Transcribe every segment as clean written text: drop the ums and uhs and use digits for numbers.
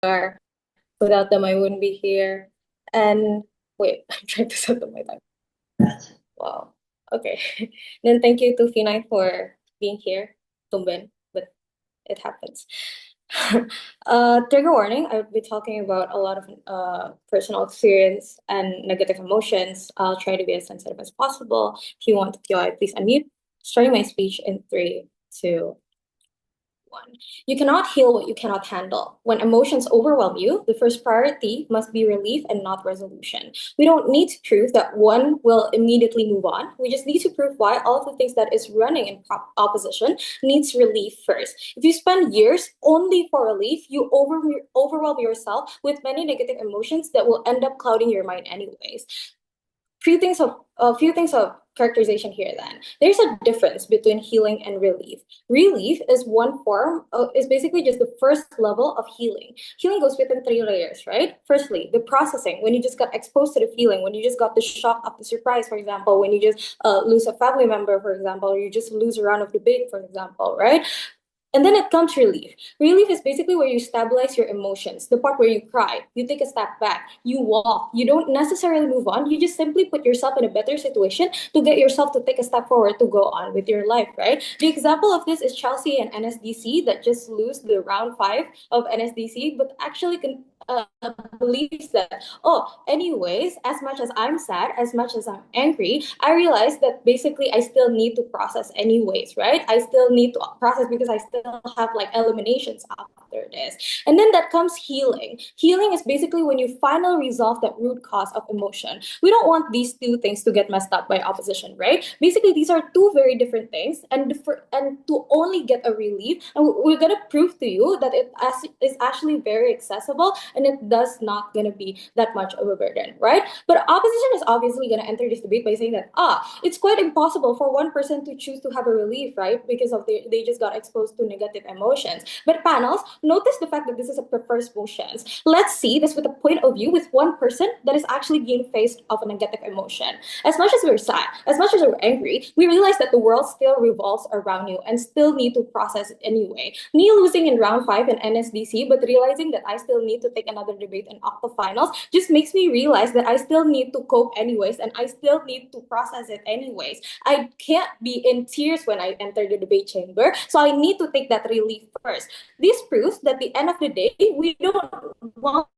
are. Without them, I wouldn't be here. And wait, I'm trying to set up my time. Wow. Okay. Then thank you to Finai for being here, Tumben, but it happens. Trigger warning, I would be talking about a lot of personal experience and negative emotions. I'll try to be as sensitive as possible. If you want to QI, please unmute. Starting my speech in three, two, one. You cannot heal what you cannot handle. When emotions overwhelm you, the first priority must be relief and not resolution. We don't need to prove that one will immediately move on. We just need to prove why all of the things that is running in opposition needs relief first. If you spend years only for relief, you overwhelm yourself with many negative emotions that will end up clouding your mind anyways. A few things of characterization here then. There's a difference between healing and relief. Relief is one form is basically just the first level of healing. Healing goes within three layers, right? Firstly, the processing, when you just got exposed to the feeling, when you just got the shock of the surprise, for example, when you just lose a family member, for example, or you just lose a round of debate, for example, right? And then it comes relief. Relief is basically where you stabilize your emotions, the part where you cry, you take a step back, you walk, you don't necessarily move on, you just simply put yourself in a better situation to get yourself to take a step forward to go on with your life, right? The example of this is Chelsea and NSDC that just lose the round five of NSDC, but actually believes that, oh, anyways, as much as I'm sad, as much as I'm angry, I realize that basically I still need to process anyways, right? I still need to process because I still have like eliminations after this. And then that comes healing. Healing is basically when you finally resolve that root cause of emotion. We don't want these two things to get messed up by opposition, right? Basically, these are two very different things, and to only get a relief, and we're gonna prove to you that is actually very accessible and it does not gonna be that much of a burden, right? But opposition is obviously gonna enter this debate by saying that it's quite impossible for one person to choose to have a relief, right? Because they just got exposed to negative emotions. But panels, notice the fact that this is a preferred emotions. Let's see this with a point of view with one person that is actually being faced of a negative emotion. As much as we're sad, as much as we're angry, we realize that the world still revolves around you and still need to process it anyway. Me losing in round five in NSDC, but realizing that I still need to take another debate in octofinals just makes me realize that I still need to cope anyways and I still need to process it anyways. I can't be in tears when I enter the debate chamber, so I need to take that relief first. This proves that at the end of the day, want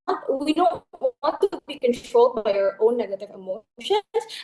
we don't want to be controlled by our own negative emotions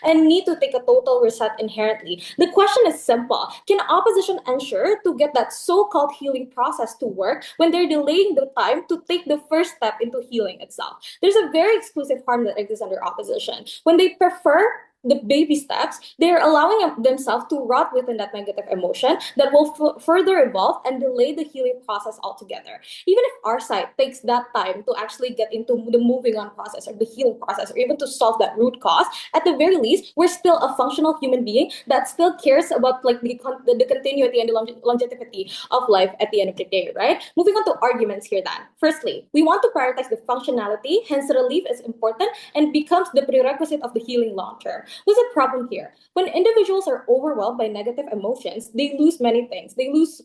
and need to take a total reset inherently. The question is simple. Can opposition ensure to get that so-called healing process to work when they're delaying the time to take the first step into healing itself? There's a very exclusive harm that exists under opposition. When they prefer the baby steps, they're allowing themselves to rot within that negative emotion that will further evolve and delay the healing process altogether. Even if our side takes that time to actually get into the moving on process or the healing process or even to solve that root cause, at the very least, we're still a functional human being that still cares about like the continuity and the longevity of life at the end of the day, right? Moving on to arguments here then. Firstly, we want to prioritize the functionality, hence relief is important and becomes the prerequisite of the healing long term. What's the problem here? When individuals are overwhelmed by negative emotions, they lose many things. They lose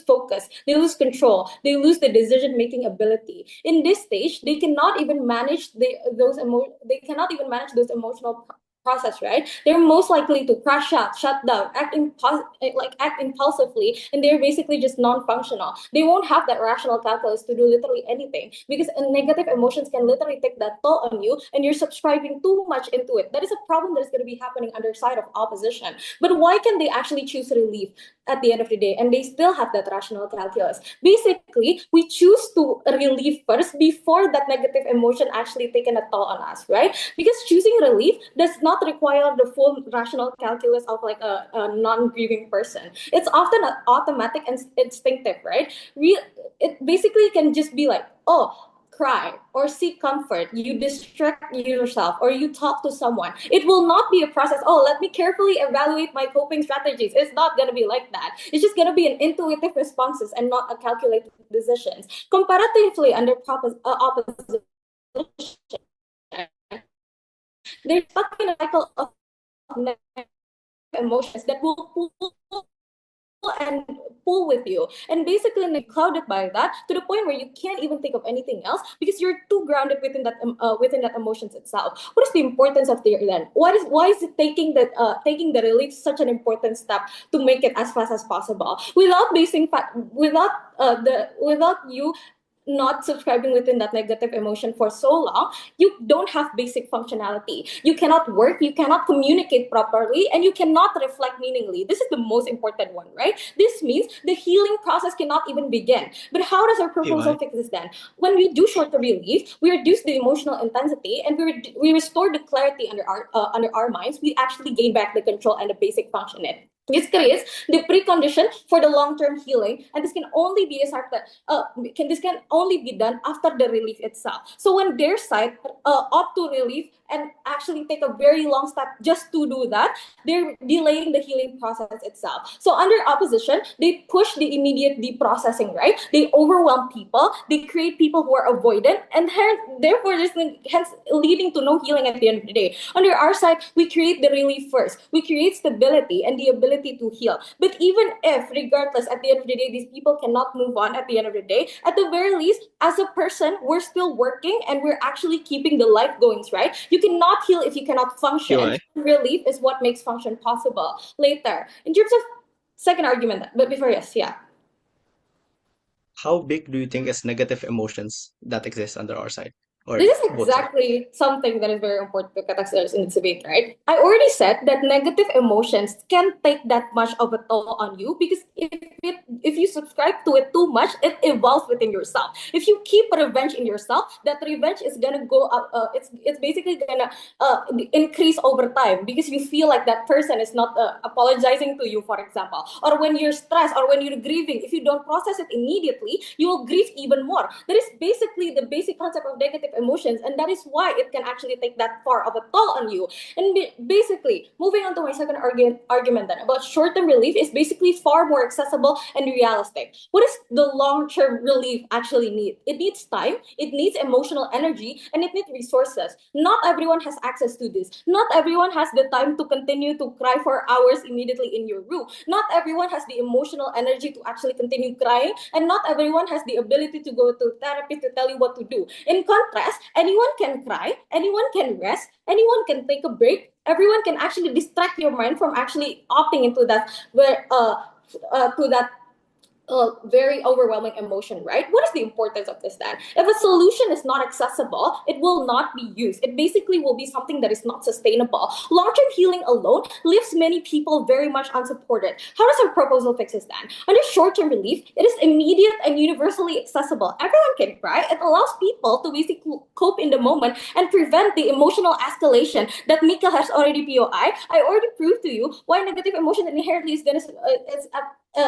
focus, they lose control, they lose the decision making ability. In this stage, they cannot even manage they cannot even manage those emotional process, right? They're most likely to crash out, shut down, act impulsively, and they're basically just non-functional. They won't have that rational calculus to do literally anything because negative emotions can literally take that toll on you, and you're subscribing too much into it. That is a problem that is going to be happening under side of opposition. But why can they actually choose relief at the end of the day and they still have that rational calculus? Basically, we choose to relieve first before that negative emotion actually taken a toll on us, right? Because choosing relief does not require the full rational calculus of like a non-grieving person. It's often automatic and instinctive, right? It basically can just be like, oh, cry or seek comfort, you distract yourself or you talk to someone. It will not be a process, oh, let me carefully evaluate my coping strategies. It's not going to be like that. It's just going to be an intuitive responses and not a calculated decisions. Comparatively under opposition, they're stuck in a cycle of emotions that will pull and pull with you, and basically clouded by that to the point where you can't even think of anything else because you're too grounded within that emotions itself. What is the importance of the then? Why is it taking the relief such an important step to make it as fast as possible without without you not subscribing within that negative emotion for so long? You don't have basic functionality. You cannot work, you cannot communicate properly, and you cannot reflect meaningfully. This is the most important one, right? This means the healing process cannot even begin. But how does our proposal fix this then? When we do short-term relief, we reduce the emotional intensity and we restore the clarity under our minds. We actually gain back the control and the basic functioning. This creates the precondition for the long-term healing, and this can only be this can only be done after the relief itself. So when their side opt to relief and actually take a very long step just to do that, they're delaying the healing process itself. So under opposition, they push the immediate deprocessing, right? They overwhelm people, they create people who are avoidant, and therefore this hence leading to no healing at the end of the day. Under our side, we create the relief first. We create stability and the ability to heal. But even if, regardless, at the end of the day, these people cannot move on at the end of the day, at the very least, as a person, we're still working and we're actually keeping the life going, right? You cannot heal if you cannot function. QI. Relief is what makes function possible later. In terms of second argument, but before, yes, yeah. How big do you think is negative emotions that exist under our side or This is both sides? exactly something that is very important to categorize in this debate, right? I already said that negative emotions can take that much of a toll on you because if you subscribe to it too much, it evolves within yourself. If you keep revenge in yourself, that revenge is gonna go up. It's basically gonna increase over time because you feel like that person is not apologizing to you, for example, or when you're stressed or when you're grieving. If you don't process it immediately, you will grieve even more. That is basically the basic concept of negative emotions, and that is why it can actually take that far of a toll on you. And basically, moving on to my second argument then about short-term relief is basically far more accessible and realistic. What does the long-term relief actually need? It needs time, it needs emotional energy, and it needs resources. Not everyone has access to this. Not everyone has the time to continue to cry for hours immediately in your room. Not everyone has the emotional energy to actually continue crying, and not everyone has the ability to go to therapy to tell you what to do. In contrast, anyone can cry, anyone can rest, anyone can take a break, everyone can actually distract your mind from actually opting into that where to that very overwhelming emotion, right? What is the importance of this then? If a solution is not accessible, it will not be used. It basically will be something that is not sustainable. Long-term healing alone leaves many people very much unsupported. How does our proposal fix this then? Under short-term relief, it is immediate and universally accessible. Everyone can cry. It allows people to basically cope in the moment and prevent the emotional escalation that Mika has already POI. I already proved to you why negative emotion inherently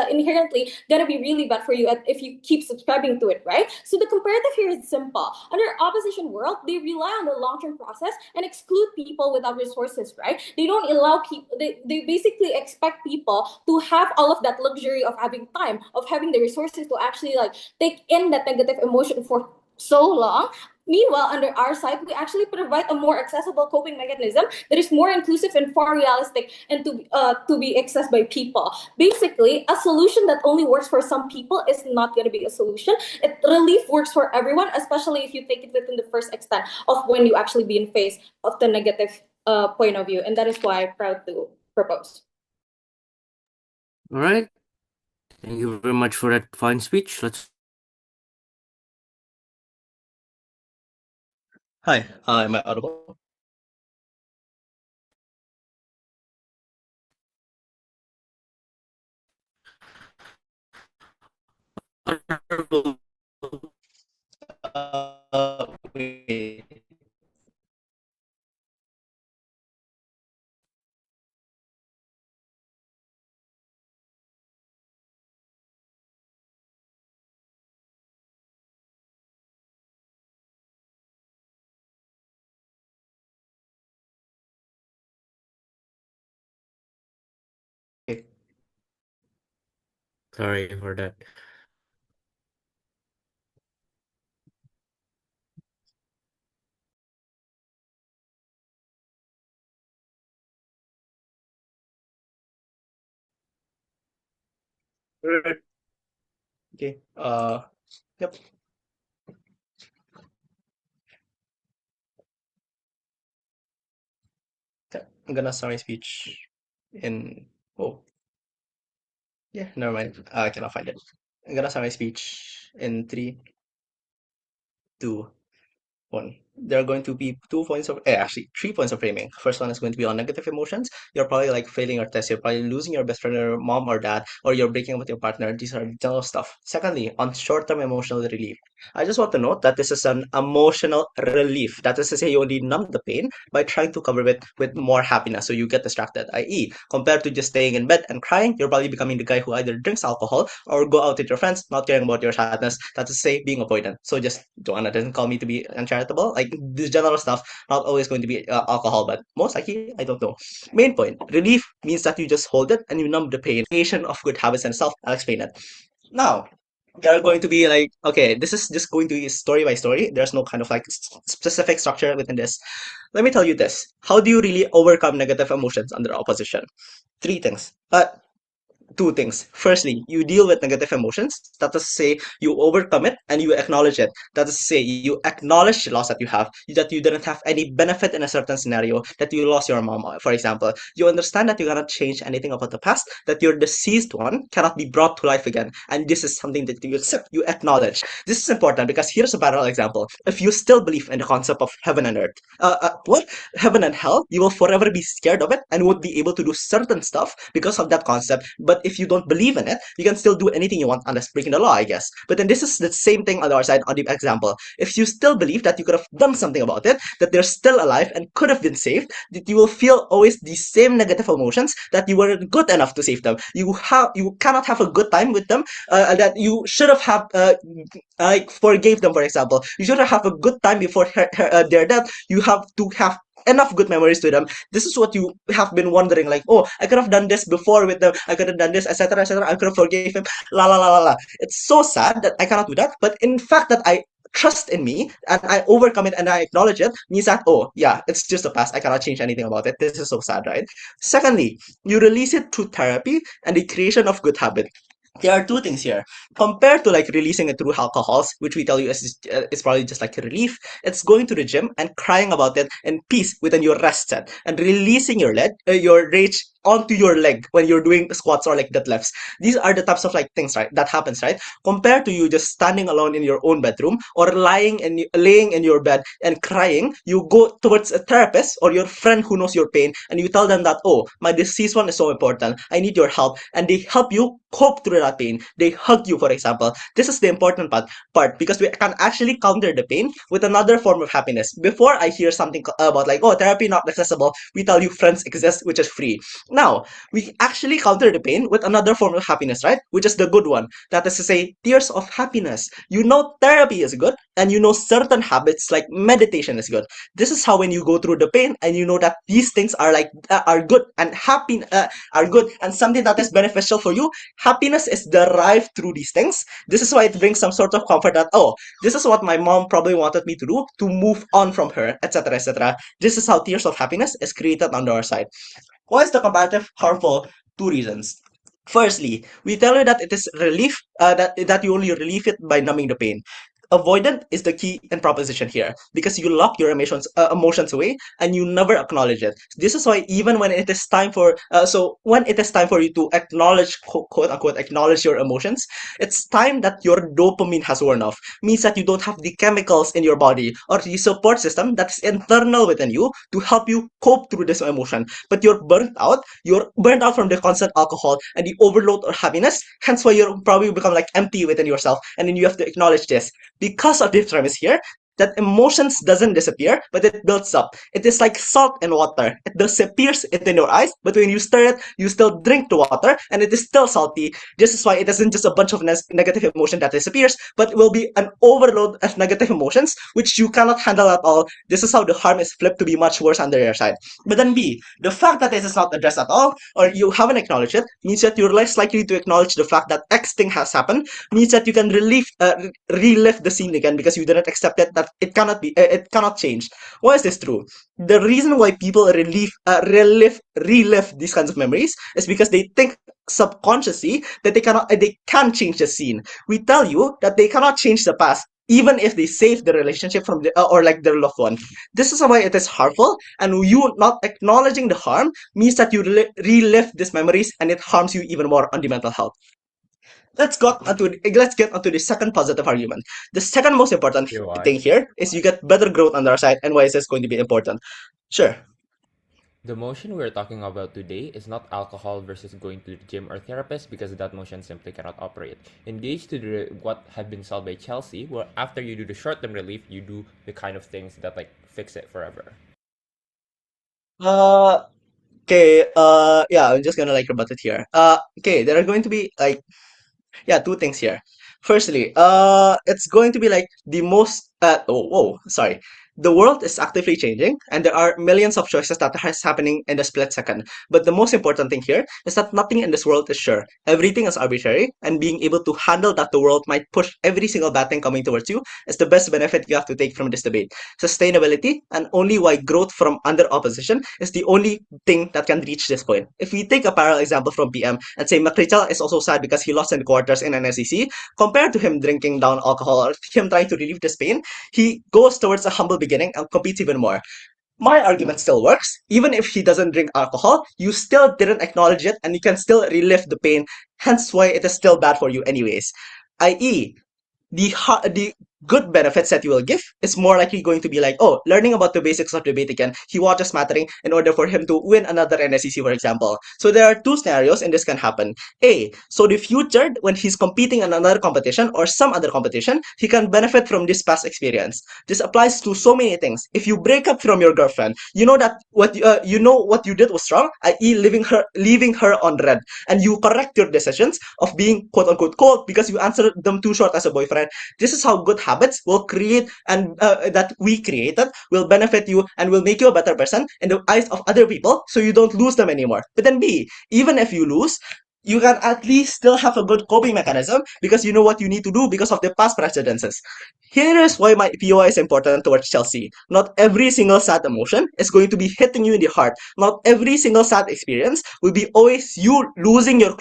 inherently gonna be really bad for you if you keep subscribing to it, right? So the comparative here is simple. Under opposition world, they rely on the long-term process and exclude people without resources, right? They don't allow people. They basically expect people to have all of that luxury of having time, of having the resources to actually like take in that negative emotion for so long. Meanwhile, under our side, we actually provide a more accessible coping mechanism that is more inclusive and far realistic and to be accessed by people. Basically, a solution that only works for some people is not going to be a solution. Relief works for everyone, especially if you take it within the first extent of when you actually be in face of the negative point of view, and that is why I'm proud to propose. All right. Thank you very much for that fine speech. Let's Hi, am I audible? Wait. sorry for that. Alright. Okay. Yep. Okay. I'm gonna start my speech in. Oh, yeah. Never mind. I cannot find it. I'm gonna start my speech in three, two, one. There are going to be 2 points of, actually 3 points of framing. First one is going to be on negative emotions. You're probably like failing your test. You're probably losing your best friend or mom or dad, or you're breaking up with your partner. These are general stuff. Secondly, on short-term emotional relief. I just want to note that this is an emotional relief. That is to say, you only numb the pain by trying to cover it with more happiness, so you get distracted. I.e., compared to just staying in bed and crying, you're probably becoming the guy who either drinks alcohol or go out with your friends, not caring about your sadness. That is to say, being avoidant. So just Joanna doesn't call me to be uncharitable. Like this general stuff, not always going to be alcohol, but most likely, I don't know. Main point: relief means that you just hold it and you numb the pain. Creation of good habits and self. I'll explain it now. There are going to be like, okay, this is just going to be story by story. There's no kind of like specific structure within this. Let me tell you this: how do you really overcome negative emotions under opposition? Three things. 2 things. Firstly, you deal with negative emotions. That is to say, you overcome it and you acknowledge it. That is to say, you acknowledge the loss that you have, that you didn't have any benefit in a certain scenario, that you lost your mom, for example. You understand that you cannot change anything about the past, that your deceased one cannot be brought to life again. And this is something that you accept, you acknowledge. This is important because here's a parallel example. If you still believe in the concept of heaven and earth, what? Heaven and hell, you will forever be scared of it and won't be able to do certain stuff because of that concept. But if you don't believe in it, you can still do anything you want unless breaking the law, I guess. But then this is the same thing on the other side on the example. If you still believe that you could have done something about it, that they're still alive and could have been saved, that you will feel always the same negative emotions that you weren't good enough to save them. You cannot have a good time with them. That you should have like forgave them, for example. You should have a good time before their death. You have to have enough good memories to them. This is what you have been wondering, like, oh, I could have done this before with them, I could have done this, etc., etc., I could have forgave him, la la la la la. It's so sad that I cannot do that, but in fact that I trust in me and I overcome it and I acknowledge it means that, oh yeah, it's just the past, I cannot change anything about it. This is so sad, right? Secondly, you release it through therapy and the creation of good habits. There are 2 things here. Compared to like releasing it through alcohols, which we tell you is probably just like a relief, it's going to the gym and crying about it in peace within your rest set and releasing your rage onto your leg when you're doing squats or like deadlifts. These are the types of like things, right, that happens, right? Compared to you just standing alone in your own bedroom or laying in your bed and crying, you go towards a therapist or your friend who knows your pain and you tell them that, oh, my deceased one is so important, I need your help, and they help you cope through that pain. They hug you, for example. This is the important part because we can actually counter the pain with another form of happiness. Before I hear something about like, oh, therapy not accessible, we tell you friends exist, which is free. Now, we actually counter the pain with another form of happiness, right? Which is the good one. That is to say, tears of happiness. You know therapy is good, and you know certain habits like meditation is good. This is how when you go through the pain and you know that these things are like are good and happy are good and something that is beneficial for you. Happiness is derived through these things. This is why it brings some sort of comfort that, oh, this is what my mom probably wanted me to do to move on from her, etc., etc. This is how tears of happiness is created on our side. Why is the comparative harmful? 2 reasons. Firstly, we tell you that it is relief, that you only relieve it by numbing the pain. Avoidant is the key in proposition here because you lock your emotions away and you never acknowledge it. This is why even when it is time for when it is time for you to acknowledge, quote unquote, acknowledge your emotions, it's time that your dopamine has worn off. Means that you don't have the chemicals in your body or the support system that's internal within you to help you cope through this emotion. But you're burnt out. You're burnt out from the constant alcohol and the overload or happiness. Hence why you're probably become like empty within yourself. And then you have to acknowledge this because of this premise here, that emotions doesn't disappear, but it builds up. It is like salt and water. It disappears in your eyes, but when you stir it, you still drink the water, and it is still salty. This is why it isn't just a bunch of negative emotion that disappears, but it will be an overload of negative emotions, which you cannot handle at all. This is how the harm is flipped to be much worse on the other side. But then B, the fact that this is not addressed at all, or you haven't acknowledged it, means that you're less likely to acknowledge the fact that X thing has happened, means that you can relive the scene again because you didn't accept it that it cannot change. Why is this true? The reason why people relive these kinds of memories is because they think subconsciously that they can change the scene. We tell you that they cannot change the past even if they save the relationship from or like their loved one. This is why it is harmful, and you not acknowledging the harm means that you relive these memories, and it harms you even more on the mental health. Let's get onto the second positive argument. The second most important POI. thing here is you get better growth on their side, and why is this going to be important? Sure. The motion we're talking about today is not alcohol versus going to the gym or therapist, because that motion simply cannot operate. Engage to what have been solved by Chelsea, where after you do the short-term relief, you do the kind of things that like fix it forever. Okay. Yeah, I'm just gonna like rebut it here. Okay, there are going to be like two things here. Firstly, it's going to be like the most sorry. The world is actively changing, and there are millions of choices that is happening in a split second. But the most important thing here is that nothing in this world is sure. Everything is arbitrary, and being able to handle that the world might push every single bad thing coming towards you is the best benefit you have to take from this debate. Sustainability and only why growth from under opposition is the only thing that can reach this point. If we take a parallel example from PM and say Makrichal is also sad because he lost in the quarters in an SEC, compared to him drinking down alcohol or him trying to relieve this pain, he goes towards a humble beginning and competes even more. My argument still works. Even if he doesn't drink alcohol, you still didn't acknowledge it and you can still relive the pain, hence why it is still bad for you anyways. I.e., the good benefits that you will give is more likely going to be like, oh, learning about the basics of debate again. He watches mattering in order for him to win another NSCC, for example. So there are two scenarios and this can happen. A, so the future, when he's competing in another competition or some other competition, he can benefit from this past experience. This applies to so many things. If you break up from your girlfriend, you know that what you did was wrong, i.e., leaving her on red, and you correct your decisions of being quote unquote cold because you answered them too short as a boyfriend. This is how good habits will create and that we created will benefit you and will make you a better person in the eyes of other people, so you don't lose them anymore. But then B, even if you lose, you can at least still have a good coping mechanism because you know what you need to do because of the past precedences. Here is why my POI is important towards Chelsea. Not every single sad emotion is going to be hitting you in the heart. Not every single sad experience will be always you losing your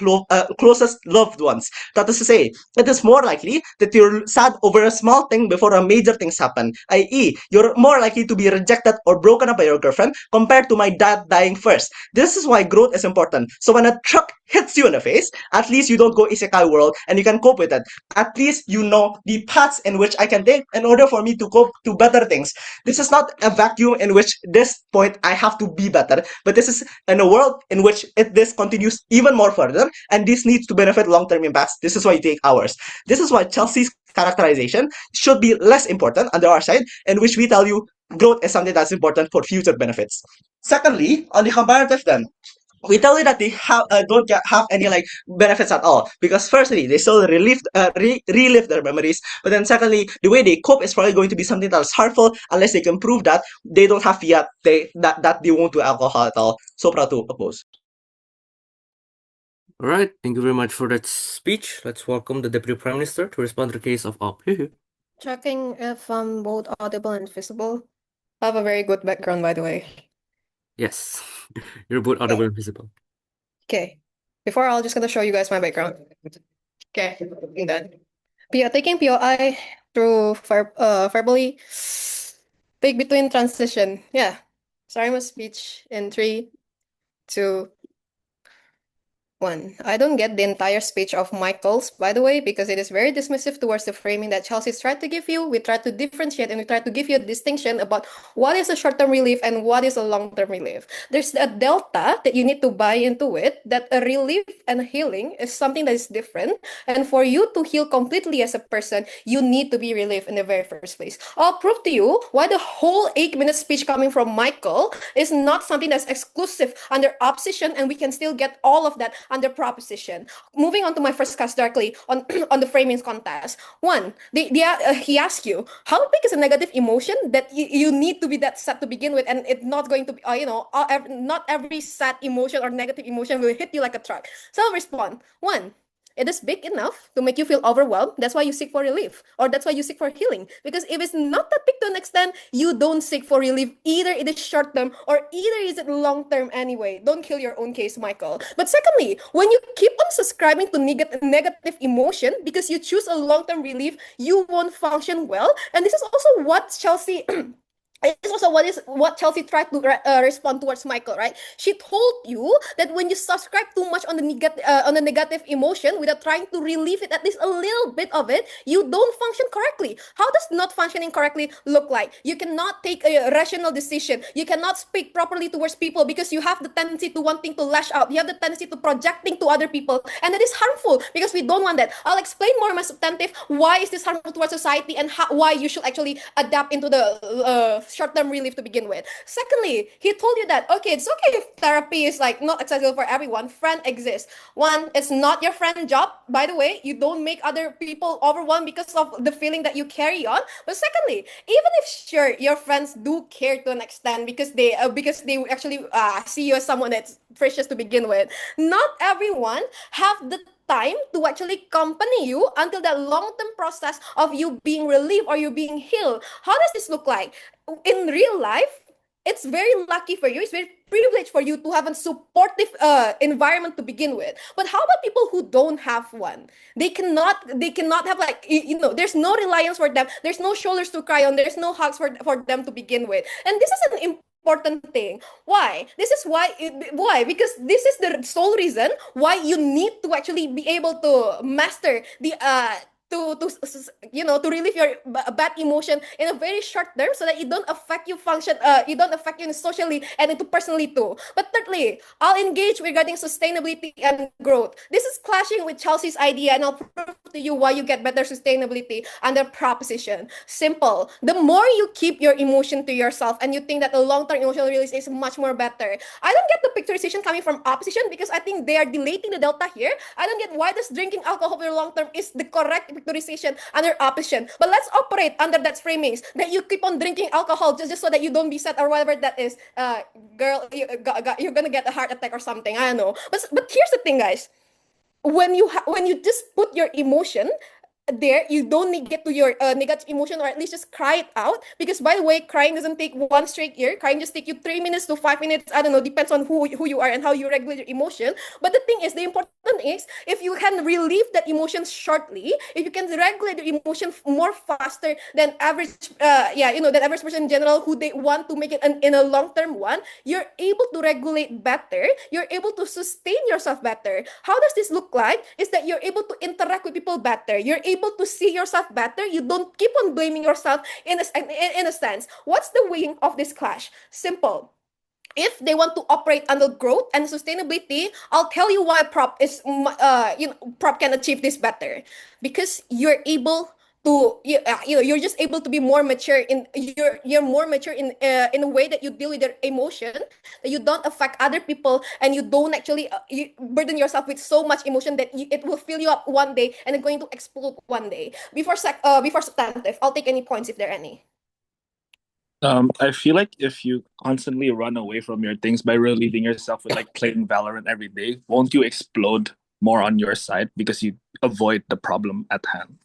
closest loved ones. That is to say, it is more likely that you're sad over a small thing before a major things happen. I.e., you're more likely to be rejected or broken up by your girlfriend compared to my dad dying first. This is why growth is important. So when a truck hits you in the face, at least you don't go isekai world and you can cope with it. At least you know the paths in which I can take in order for me to cope to better things. This is not a vacuum in which this point I have to be better, but this is in a world in which this continues even more further, and this needs to benefit long-term impacts. This is why you take hours. This is why Chelsea's characterization should be less important under our side, in which we tell you growth is something that's important for future benefits. Secondly, on the comparative then, we tell you that they have any like benefits at all because firstly they still relive their memories, but then secondly the way they cope is probably going to be something that's harmful unless they can prove that they don't have fiat, that they won't do alcohol at all. So proud to oppose. All right, thank you very much for that speech. Let's welcome the Deputy Prime Minister to respond to the case of Op. Checking if I'm both audible and visible. I have a very good background, by the way. Yes, you're both audible and visible. Okay. Before, I'll just gonna show you guys my background. Okay, done. Taking POI through verbally take between transition. Yeah. Starting my speech in 3, 2, 1. I don't get the entire speech of Michael's, by the way, because it is very dismissive towards the framing that Chelsea's tried to give you. We try to differentiate and we try to give you a distinction about what is a short-term relief and what is a long-term relief. There's a delta that you need to buy into it, that a relief and healing is something that is different. And for you to heal completely as a person, you need to be relieved in the very first place. I'll prove to you why the whole 8-minute speech coming from Michael is not something that's exclusive under opposition, and we can still get all of that under proposition. Moving on to my first cast directly on on the framing contest. One, he asked you, how big is a negative emotion that you need to be that sad to begin with, and it's not going to be, not every sad emotion or negative emotion will hit you like a truck. So I'll respond. One, it is big enough to make you feel overwhelmed. That's why you seek for relief, or that's why you seek for healing. Because if it's not that big to an extent, you don't seek for relief. Either it is short term or either is it long term anyway. Don't kill your own case, Michael. But secondly, when you keep on subscribing to negative emotion because you choose a long term relief, you won't function well. And this is also what Chelsea it's also what Chelsea tried to respond towards Michael, right? She told you that when you subscribe too much on the negative emotion without trying to relieve it, at least a little bit of it, you don't function correctly. How does not functioning correctly look like? You cannot take a rational decision. You cannot speak properly towards people because you have the tendency to wanting to lash out. You have the tendency to projecting to other people, and that is harmful because we don't want that. I'll explain more, my substantive, why is this harmful towards society and why you should actually adapt into the short-term relief to begin with. Secondly, he told you that, okay, it's okay if therapy is like not accessible for everyone. Friend exists. One, it's not your friend job. By the way, you don't make other people overwhelmed because of the feeling that you carry on. But secondly, even if sure your friends do care to an extent because they actually see you as someone that's precious to begin with, not everyone have the time to actually accompany you until that long-term process of you being relieved or you being healed. How does this look like? In real life, it's very lucky for you. It's very privileged for you to have a supportive environment to begin with. But how about people who don't have one? They cannot have, like, there's no reliance for them. There's no shoulders to cry on. There's no hugs for them to begin with. And this is an important thing. Why? This is why, because this is the sole reason why you need to actually be able to master the to relieve your bad emotion in a very short term so that it don't affect you function it don't affect you socially and into personally too. But thirdly, I'll engage regarding sustainability and growth. This is clashing with Chelsea's idea, and I'll prove to you why you get better sustainability under proposition. Simple. The more you keep your emotion to yourself and you think that the long-term emotional release is much more better. I don't get the picturization coming from opposition because I think they are dilating the delta here. I don't get why this drinking alcohol for the long term is the correct picturization under opposition. But let's operate under that framings that you keep on drinking alcohol just so that you don't be sad or whatever that is. Girl, you're gonna get a heart attack or something. I don't know. But here's the thing, guys. When you just put your emotion there, you don't need get to your negative emotion, or at least just cry it out. Because by the way, crying doesn't take one straight year. Crying just take you 3 minutes to 5 minutes. I don't know, depends on who you are and how you regulate your emotion. But the thing is, the important is, if you can relieve that emotion shortly, if you can regulate your emotion more faster than average than average person in general who they want to make it in a long-term one, you're able to regulate better, you're able to sustain yourself better. How does this look like? Is that you're able to interact with people better, you're able to see yourself better, you don't keep on blaming yourself in a sense. What's the weighing of this clash? Simple. If they want to operate under growth and sustainability, I'll tell you why prop can achieve this better. Because you're able to you're just able to be more mature in you're more mature in a way that you deal with your emotion, that you don't affect other people, and you don't actually you burden yourself with so much emotion that it will fill you up one day and it's going to explode one day. Before substantive, I'll take any points if there are any. I feel like if you constantly run away from your things by relieving yourself with like playing Valorant every day, won't you explode more on your side because you avoid the problem at hand?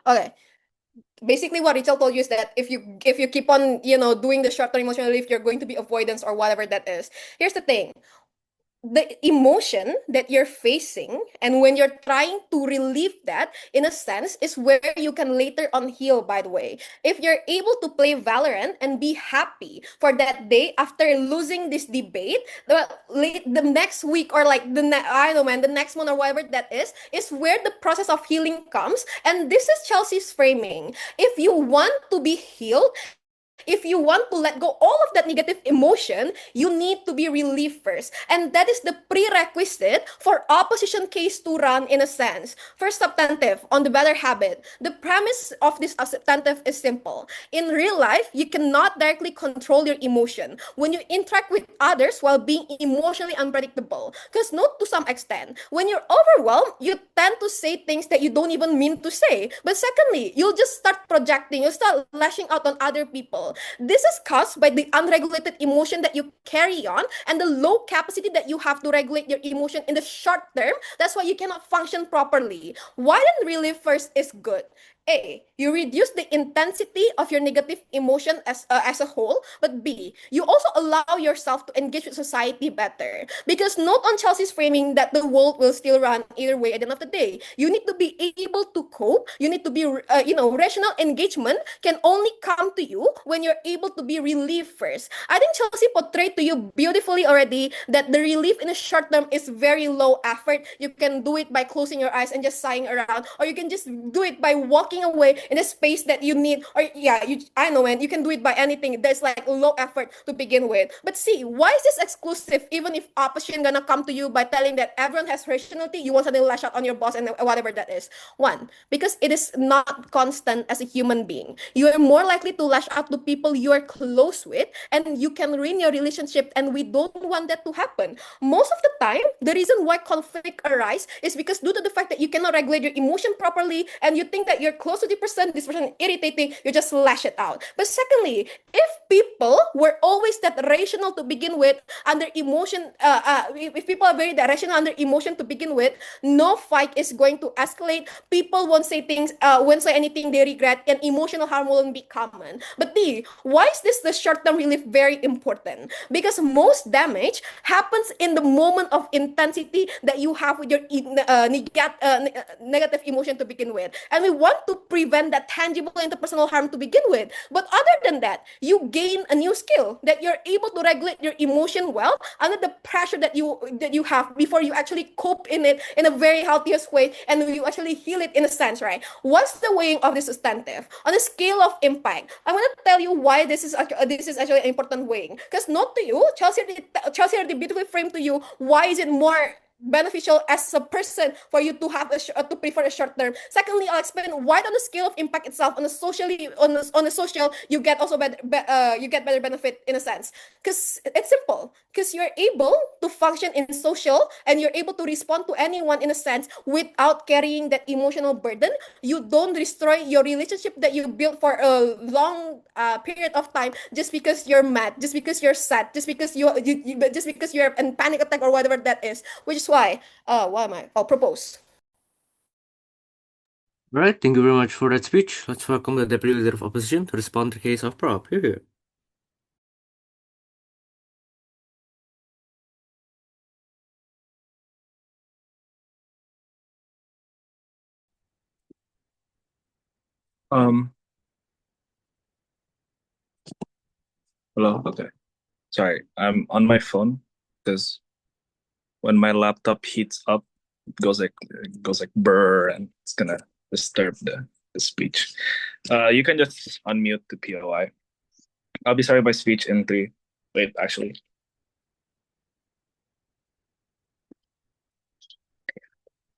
Okay. Basically, what Rachel told you is that if you keep on doing the short-term emotional relief, you're going to be avoidance or whatever that is. Here's the thing. The emotion that you're facing, and when you're trying to relieve that, in a sense, is where you can later on heal, by the way. If you're able to play Valorant and be happy for that day after losing this debate, the next week, or like I don't know, man, the next month or whatever that is where the process of healing comes. And this is Chelsea's framing. If you want to be healed, if you want to let go all of that negative emotion, you need to be relieved first. And that is the prerequisite for opposition case to run, in a sense. First substantive, on the better habit. The premise of this substantive is simple. In real life, you cannot directly control your emotion when you interact with others while being emotionally unpredictable. Because note, to some extent, when you're overwhelmed, you tend to say things that you don't even mean to say. But secondly, you'll just start projecting, you'll start lashing out on other people. control. This is caused by the unregulated emotion that you carry on and the low capacity that you have to regulate your emotion in the short term. That's why you cannot function properly. Why then relief first is good? A, you reduce the intensity of your negative emotion as a whole, but B, you also allow yourself to engage with society better. Because note on Chelsea's framing that the world will still run either way at the end of the day. You need to be able to cope. You need to be, rational engagement can only come to you when you're able to be relieved first. I think Chelsea portrayed to you beautifully already that the relief in the short term is very low effort. You can do it by closing your eyes and just sighing around, or you can just do it by walking away in a space that you need. Or yeah, I know, man, you can do it by anything. There's like low effort to begin with. But see, why is this exclusive? Even if opposition gonna come to you by telling that everyone has rationality, you want to lash out on your boss and whatever that is. One, because it is not constant as a human being. You are more likely to lash out to people you are close with, and you can ruin your relationship, and we don't want that to happen. Most of the time, the reason why conflict arises is because due to the fact that you cannot regulate your emotion properly, and you think that you're close to this person is irritating, you just lash it out. But secondly, if people were always that rational to begin with, under emotion, if people are very rational under emotion to begin with, no fight is going to escalate. People won't say anything they regret, and emotional harm won't be common. But why is this the short-term relief very important? Because most damage happens in the moment of intensity that you have with your negative emotion to begin with, and we want to prevent that tangible interpersonal harm to begin with. But other than that, you gain a new skill that you're able to regulate your emotion well under the pressure that you have before you actually cope in it in a very healthiest way, and you actually heal it in a sense, right? What's the weighing of this substantive on a scale of impact? I'm going to tell you why this is actually an important weighing. Because not to you, Chelsea already beautifully framed to you why is it more beneficial as a person for you to have to prefer a short term. Secondly, I'll explain why on the scale of impact itself, on the social, you get also better benefit in a sense. Because it's simple. Because you're able to function in social, and you're able to respond to anyone in a sense without carrying that emotional burden. You don't destroy your relationship that you built for a long period of time just because you're mad, just because you're sad, just because just because you're in panic attack or whatever that is. Which is why propose. All right, thank you very much for that speech. Let's welcome the Deputy Leader of Opposition to respond to the case of Prop. Here. Hello. Okay. Sorry, I'm on my phone because when my laptop heats up, it goes like brr, and it's gonna disturb the speech. You can just unmute the POI. I'll be starting my speech in 3. Wait, actually.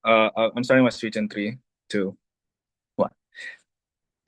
I'm starting my speech in 3, 2, 1.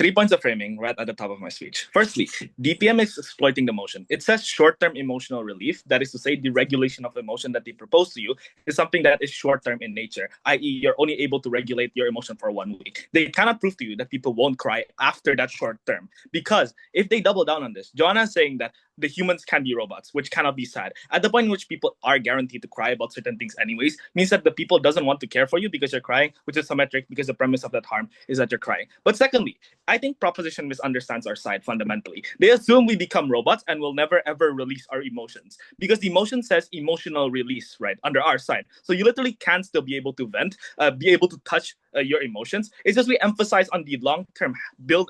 3 points of framing right at the top of my speech. Firstly, DPM is exploiting the emotion. It says short-term emotional relief. That is to say, the regulation of emotion that they propose to you is something that is short-term in nature, i.e., you're only able to regulate your emotion for 1 week. They cannot prove to you that people won't cry after that short term, because if they double down on this, Joanna is saying that the humans can be robots, which cannot be sad. At the point in which people are guaranteed to cry about certain things anyways, means that the people doesn't want to care for you because you're crying, which is symmetric because the premise of that harm is that you're crying. But secondly, I think proposition misunderstands our side fundamentally. They assume we become robots and will never ever release our emotions, because the emotion says emotional release, right, under our side. So you literally can still be able to vent, be able to touch your emotions. It's just we emphasize on the long-term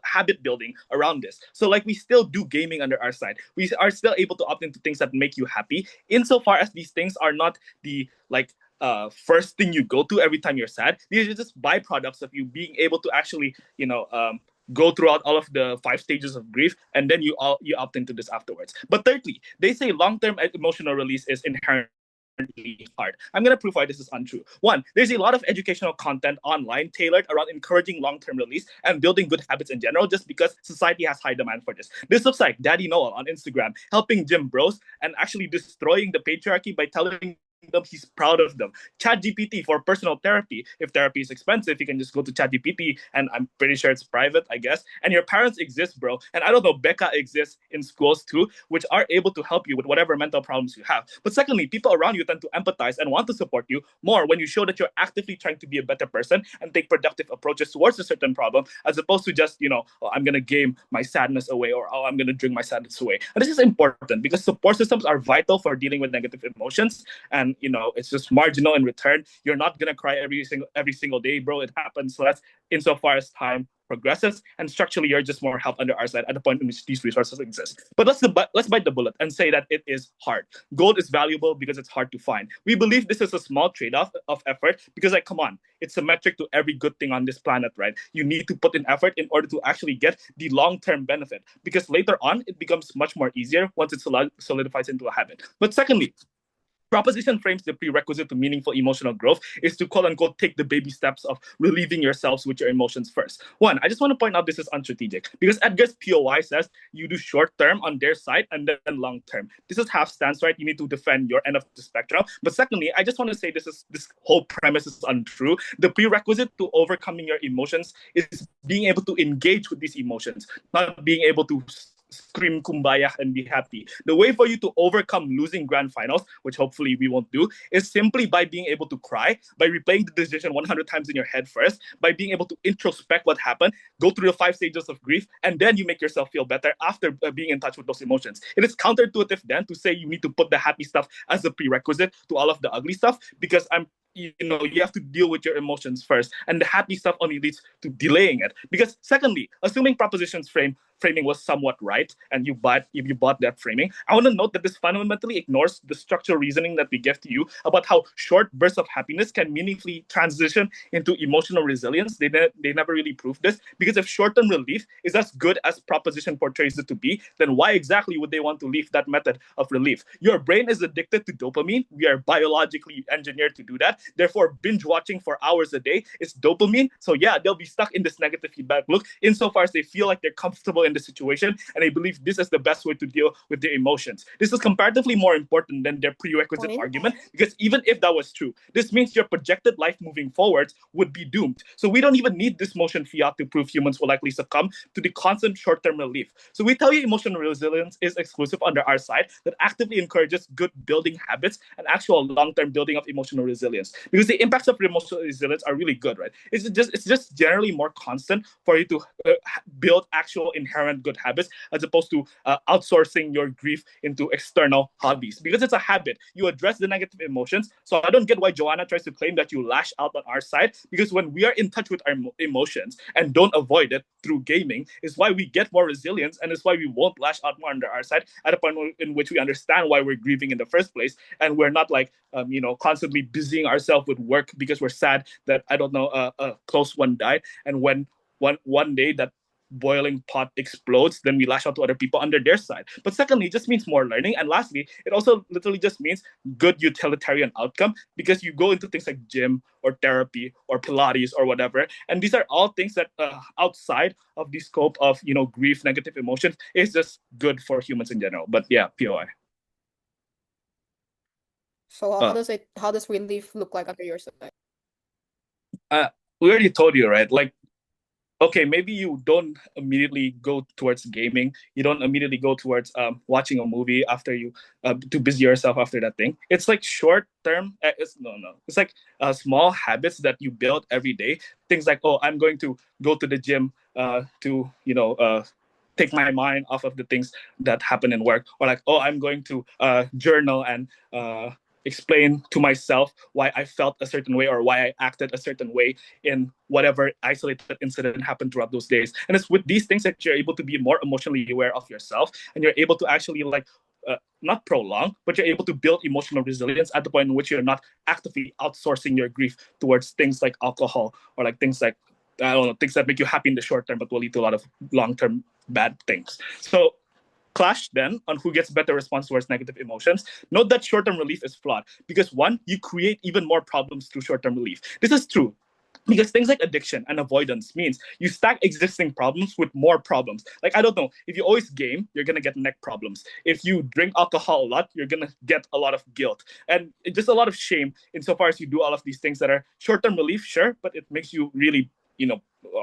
habit building around this. So like we still do gaming under our side. We are still able to opt into things that make you happy, insofar as these things are not the first thing you go to every time you're sad. These are just byproducts of you being able to actually, go throughout all of the 5 stages of grief, and then you opt into this afterwards. But thirdly, they say long-term emotional release is inherently hard. I'm going to prove why this is untrue. 1, there's a lot of educational content online tailored around encouraging long-term release and building good habits in general, just because society has high demand for this. This looks like Daddy Noel on Instagram helping gym bros and actually destroying the patriarchy by telling them, he's proud of them. ChatGPT for personal therapy. If therapy is expensive, you can just go to ChatGPT, and I'm pretty sure it's private, I guess. And your parents exist, bro. And I don't know, Becca exists in schools too, which are able to help you with whatever mental problems you have. But secondly, people around you tend to empathize and want to support you more when you show that you're actively trying to be a better person and take productive approaches towards a certain problem, as opposed to just, oh, I'm going to game my sadness away, or oh, I'm going to drink my sadness away. And this is important because support systems are vital for dealing with negative emotions. And, it's just marginal in return. You're not going to cry every single day, bro. It happens less insofar as time progresses, and structurally you're just more help under our side at the point in which these resources exist. But let's bite the bullet and say that it is hard. Gold is valuable because it's hard to find. We believe this is a small trade-off of effort because, come on, it's symmetric to every good thing on this planet, right? You need to put in effort in order to actually get the long-term benefit, because later on it becomes much more easier once it solidifies into a habit. But secondly, proposition frames the prerequisite to meaningful emotional growth is to quote unquote take the baby steps of relieving yourselves with your emotions first. One, I just want to point out this is unstrategic because Edgar's POI says you do short term on their side and then long term. This is half stance, right? You need to defend your end of the spectrum. But secondly, I just want to say this whole premise is untrue. The prerequisite to overcoming your emotions is being able to engage with these emotions, not being able to scream kumbaya and be happy. The way for you to overcome losing grand finals, which hopefully we won't do, is simply by being able to cry, by replaying the decision 100 times in your head first, by being able to introspect what happened, go through the 5 stages of grief, and then you make yourself feel better after being in touch with those emotions. It is counterintuitive then to say you need to put the happy stuff as a prerequisite to all of the ugly stuff, because you have to deal with your emotions first, and the happy stuff only leads to delaying it. Because secondly, assuming propositions framing was somewhat right, and you bought that framing, I want to note that this fundamentally ignores the structural reasoning that we give to you about how short bursts of happiness can meaningfully transition into emotional resilience. They never really proved this, because if short-term relief is as good as proposition portrays it to be, then why exactly would they want to leave that method of relief? Your brain is addicted to dopamine. We are biologically engineered to do that. Therefore, binge watching for hours a day is dopamine. So yeah, they'll be stuck in this negative feedback loop insofar as they feel like they're comfortable in the situation and they believe this is the best way to deal with their emotions. This is comparatively more important than their prerequisite argument, because even if that was true, this means your projected life moving forwards would be doomed. So we don't even need this motion fiat to prove humans will likely succumb to the constant short-term relief. So we tell you emotional resilience is exclusive under our side that actively encourages good building habits and actual long-term building of emotional resilience. Because the impacts of emotional resilience are really good, right? It's just generally more constant for you to build actual inherent good habits, as opposed to outsourcing your grief into external hobbies. Because it's a habit, you address the negative emotions. So I don't get why Joanna tries to claim that you lash out on our side, because when we are in touch with our emotions and don't avoid it through gaming, is why we get more resilience, and it's why we won't lash out more under our side at a point in which we understand why we're grieving in the first place, and we're not like constantly busying ourselves with work because we're sad that a close one died, and when one day that boiling pot explodes, then we lash out to other people under their side. But secondly, it just means more learning. And lastly, it also literally just means good utilitarian outcome, because you go into things like gym or therapy or Pilates or whatever. And these are all things that outside of the scope of, grief, negative emotions, is just good for humans in general. But yeah, POI. So how does relief look like under your side? We already told you, right? Like, okay, maybe you don't immediately go towards gaming. You don't immediately go towards watching a movie after you to busy yourself after that thing. It's like short term. It's like small habits that you build every day. Things like, oh, I'm going to go to the gym to take my mind off of the things that happen in work, or like, oh, I'm going to journal and explain to myself why I felt a certain way or why I acted a certain way in whatever isolated incident happened throughout those days. And it's with these things that you're able to be more emotionally aware of yourself, and you're able to actually not prolong, but you're able to build emotional resilience at the point in which you're not actively outsourcing your grief towards things like alcohol, or like things like, things that make you happy in the short term but will lead to a lot of long-term bad things. So clash then on who gets better response towards negative emotions. Note that short-term relief is flawed because, one, you create even more problems through short-term relief. This is true. Because things like addiction and avoidance means you stack existing problems with more problems. Like, I don't know, if you always game, you're gonna get neck problems. If you drink alcohol a lot, you're gonna get a lot of guilt and just a lot of shame insofar as you do all of these things that are short-term relief, sure, but it makes you really,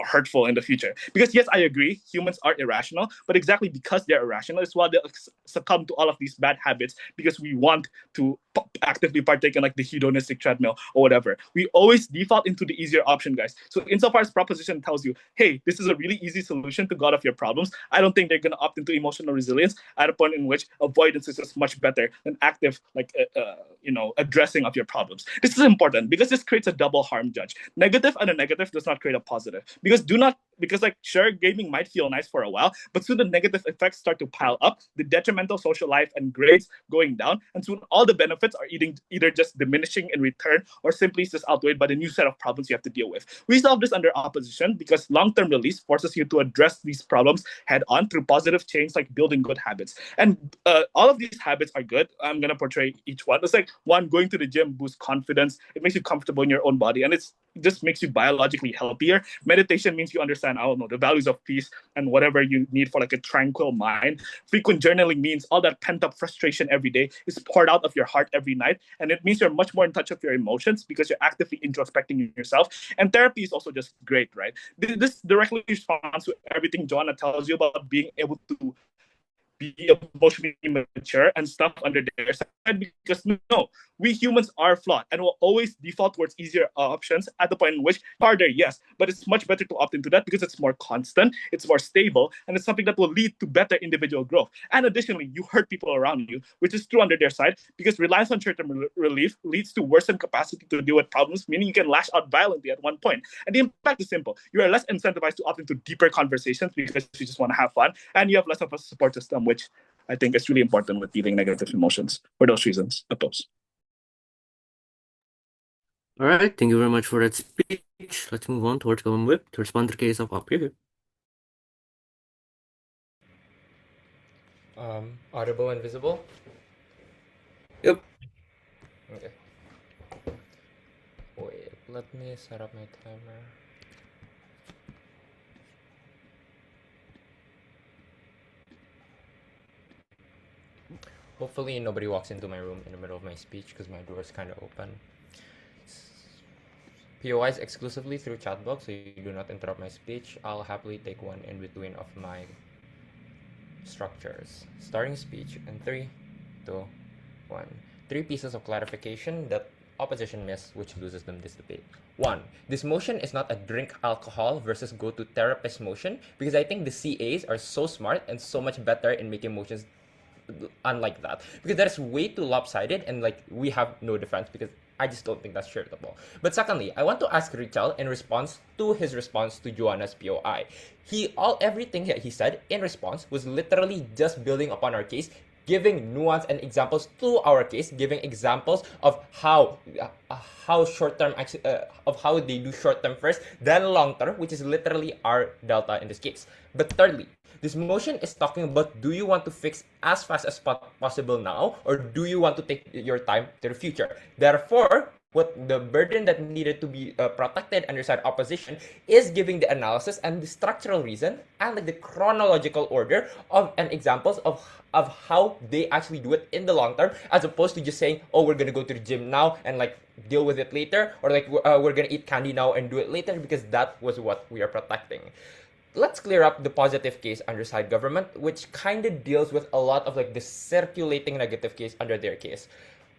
hurtful in the future. Because yes, I agree, humans are irrational, but exactly because they're irrational is why they succumb to all of these bad habits, because we want to actively partake in like the hedonistic treadmill or whatever. We always default into the easier option, guys. So insofar as proposition tells you, hey, this is a really easy solution to God of your problems, I don't think they're going to opt into emotional resilience at a point in which avoidance is just much better than active, addressing of your problems. This is important because this creates a double harm judge. Negative and a negative does not create a positive. Because like, sure, gaming might feel nice for a while, but soon the negative effects start to pile up, the detrimental social life and grades going down, and soon all the benefits are either just diminishing in return or simply just outweighed by the new set of problems you have to deal with. We solve this under opposition because long-term release forces you to address these problems head on through positive change, like building good habits. And all of these habits are good. I'm going to portray each one. It's like, one, going to the gym boosts confidence. It makes you comfortable in your own body, and it just makes you biologically healthier. Meditation means you understand, I don't know, the values of peace and whatever you need for like a tranquil mind. Frequent journaling means all that pent-up frustration every day is poured out of your heart every night, and it means you're much more in touch with your emotions because you're actively introspecting yourself. And therapy is also just great, right? This directly responds to everything Joanna tells you about being able to be emotionally mature and stuff under their side, because no, we humans are flawed and will always default towards easier options at the point in which harder, yes, but it's much better to opt into that because it's more constant, it's more stable, and it's something that will lead to better individual growth. And additionally, you hurt people around you, which is true under their side, because reliance on short-term relief leads to worsened capacity to deal with problems, meaning you can lash out violently at one point. And the impact is simple. You are less incentivized to opt into deeper conversations because you just want to have fun, and you have less of a support system, which I think is really important with dealing negative emotions. For those reasons, oppose. All right, thank you very much for that speech. Let's move on towards Common Whip to respond to the case of Up. Audible and visible? Yep. Okay. Wait, let me set up my timer. Hopefully nobody walks into my room in the middle of my speech because my door is kind of open. POIs exclusively through chat box, so you do not interrupt my speech. I'll happily take one in between of my structures. Starting speech in 3, 2, 1. 3 pieces of clarification that opposition missed, which loses them this debate. 1. This motion is not a drink alcohol versus go to therapist motion, because I think the CAs are so smart and so much better in making motions unlike that, because that is way too lopsided, and like, we have no defense because I just don't think that's charitable. But secondly, I want to ask Richel in response to his response to Joanna's POI. Everything that he said in response was literally just building upon our case, giving nuance and examples to our case, giving examples of how short-term of how they do short-term first, then long-term, which is literally our delta in this case. But thirdly, this motion is talking about, do you want to fix as fast as possible now, or do you want to take your time to the future? Therefore, what the burden that needed to be protected under side opposition is giving the analysis and the structural reason and like the chronological order of and examples of how they actually do it in the long term, as opposed to just saying, oh, we're gonna go to the gym now and like deal with it later, or like we're gonna eat candy now and do it later, because that was what we are protecting. Let's clear up the positive case under side government, which kind of deals with a lot of like the circulating negative case under their case,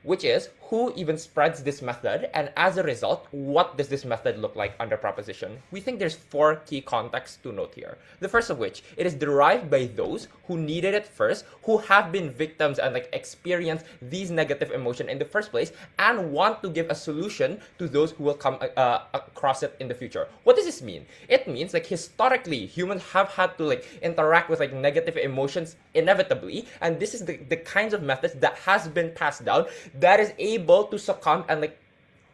which is who even spreads this method, and as a result, what does this method look like under proposition? We think there's 4 key contexts to note here. The first of which, it is derived by those who needed it first, who have been victims and like experienced these negative emotion in the first place, and want to give a solution to those who will come across it in the future. What does this mean? It means like historically, humans have had to like interact with like negative emotions inevitably, and this is the kinds of methods that has been passed down that is able to succumb and like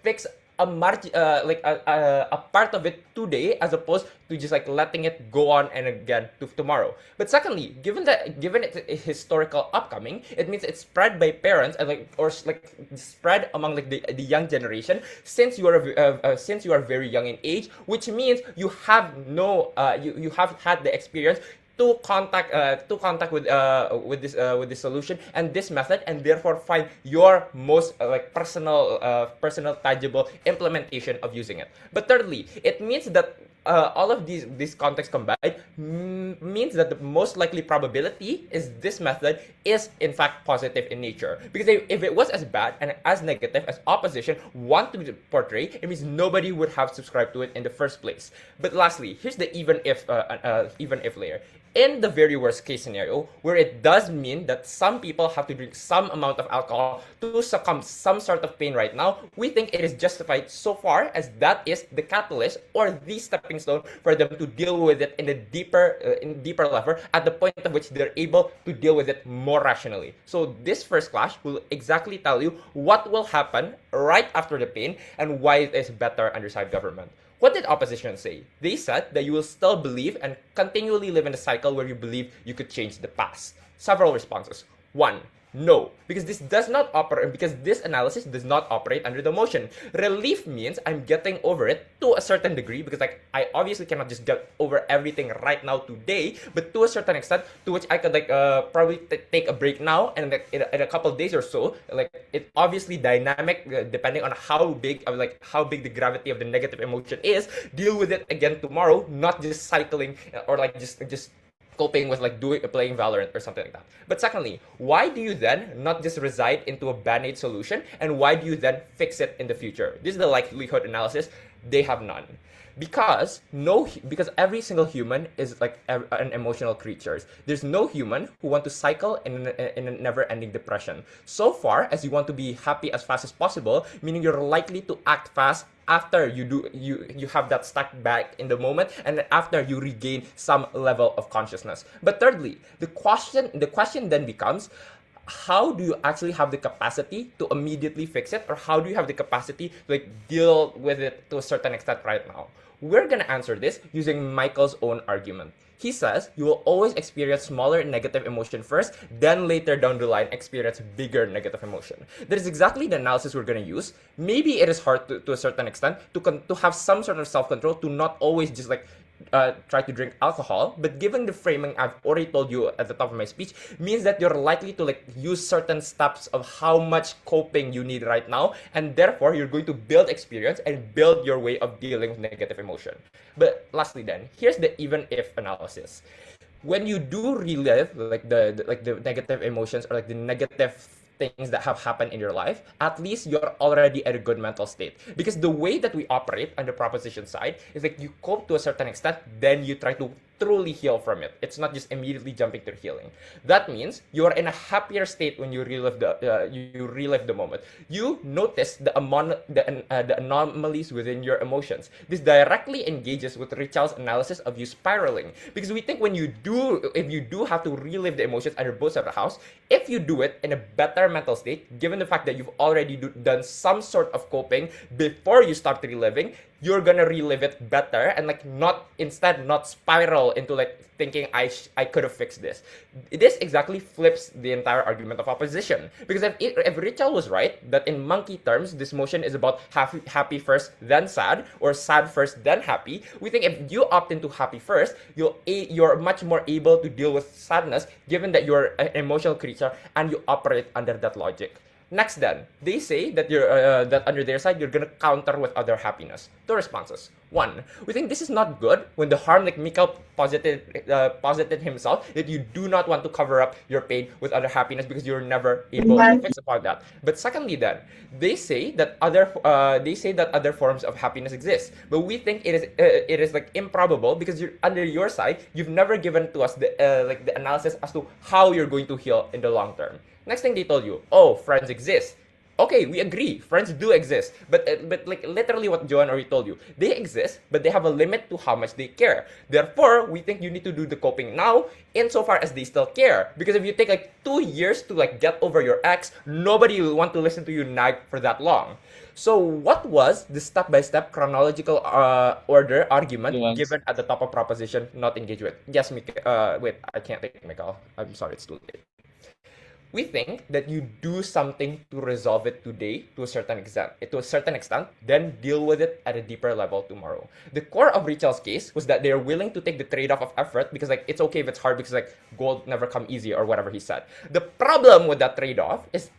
fix a part of it today, as opposed to just like letting it go on and again to tomorrow. But secondly, given its historical upcoming, it means it's spread by parents and spread among like the young generation since you are very young in age, which means you have you have had the experience to contact with this solution and this method, and therefore find your most personal tangible implementation of using it. But thirdly, it means that all of these contexts combined means that the most likely probability is this method is in fact positive in nature. Because if it was as bad and as negative as opposition want to portray, it means nobody would have subscribed to it in the first place. But lastly, here's the even if layer. In the very worst case scenario, where it does mean that some people have to drink some amount of alcohol to succumb some sort of pain right now, we think it is justified so far as that is the catalyst or the stepping stone for them to deal with it in a deeper level, at the point of which they're able to deal with it more rationally. So this first clash will exactly tell you what will happen right after the pain and why it is better under side government. What did opposition say? They said that you will still believe and continually live in a cycle where you believe you could change the past. Several responses. 1. No, because this analysis does not operate under the motion. Relief means I'm getting over it to a certain degree, because like I obviously cannot just get over everything right now today, but to a certain extent to which I could probably take a break now, and in a couple of days or so, like it obviously dynamic depending on how big the gravity of the negative emotion is. Deal with it again tomorrow, not just cycling or like just coping with like playing Valorant or something like that. But secondly, why do you then not just reside into a band-aid solution, and why do you then fix it in the future? This is the likelihood analysis. They have none. Because every single human is like an emotional creature. There's no human who want to cycle in a never-ending depression. So far as you want to be happy as fast as possible, meaning you're likely to act fast after you have that stuck back in the moment, and after you regain some level of consciousness. But thirdly, the question then becomes, how do you actually have the capacity to immediately fix it, or how do you have the capacity to like deal with it to a certain extent right now? We're gonna answer this using Michael's own argument. He says you will always experience smaller negative emotion first, then later down the line experience bigger negative emotion. That is exactly the analysis we're going to use. Maybe it is hard to a certain extent to have some sort of self-control, to not always just like try to drink alcohol, but given the framing I've already told you at the top of my speech, means that you're likely to like use certain steps of how much coping you need right now, and therefore you're going to build experience and build your way of dealing with negative emotion. But lastly then, here's the even if analysis. When you do relive like the negative emotions or like the negative things that have happened in your life, at least you're already at a good mental state. Because the way that we operate on the proposition side is like you cope to a certain extent, then you try to truly heal from it. It's not just immediately jumping to healing. That means you are in a happier state when you relive the moment. You notice the anomalies within your emotions. This directly engages with Richard's analysis of you spiraling, because we think if you do have to relive the emotions under both sides of the house, if you do it in a better mental state, given the fact that you've already done some sort of coping before you start reliving, you're gonna relive it better and like not spiral into like thinking I could have fixed this. This exactly flips the entire argument of opposition, because if Richard was right that in monkey terms this motion is about happy first then sad, or sad first then happy, we think if you opt into happy first, you're much more able to deal with sadness, given that you're an emotional creature and you operate under that logic. Next then, they say that that under their side, you're gonna counter with other happiness. Two responses. One, we think this is not good when the harm, like Mikhail posited himself, that you do not want to cover up your pain with other happiness because you're never able to fix upon that. But secondly then, they say that other forms of happiness exist. But we think it is like improbable, because under your side, you've never given to us the analysis as to how you're going to heal in the long term. Next thing they told you, oh, friends exist. Okay, we agree. Friends do exist, but like literally what Joanne already told you, they exist, but they have a limit to how much they care. Therefore, we think you need to do the coping now, insofar as they still care. Because if you take like 2 years to like get over your ex, nobody will want to listen to you nag for that long. So, what was the step-by-step chronological order argument Nuance. given at the top of proposition not engage with? Yes, wait, I can't take Michael. I'm sorry, it's too late. We think that you do something to resolve it today to a certain extent, then deal with it at a deeper level tomorrow. The core of Richel's case was that they're willing to take the trade-off of effort because like it's okay if it's hard because like gold never come easy or whatever he said. The problem with that trade-off is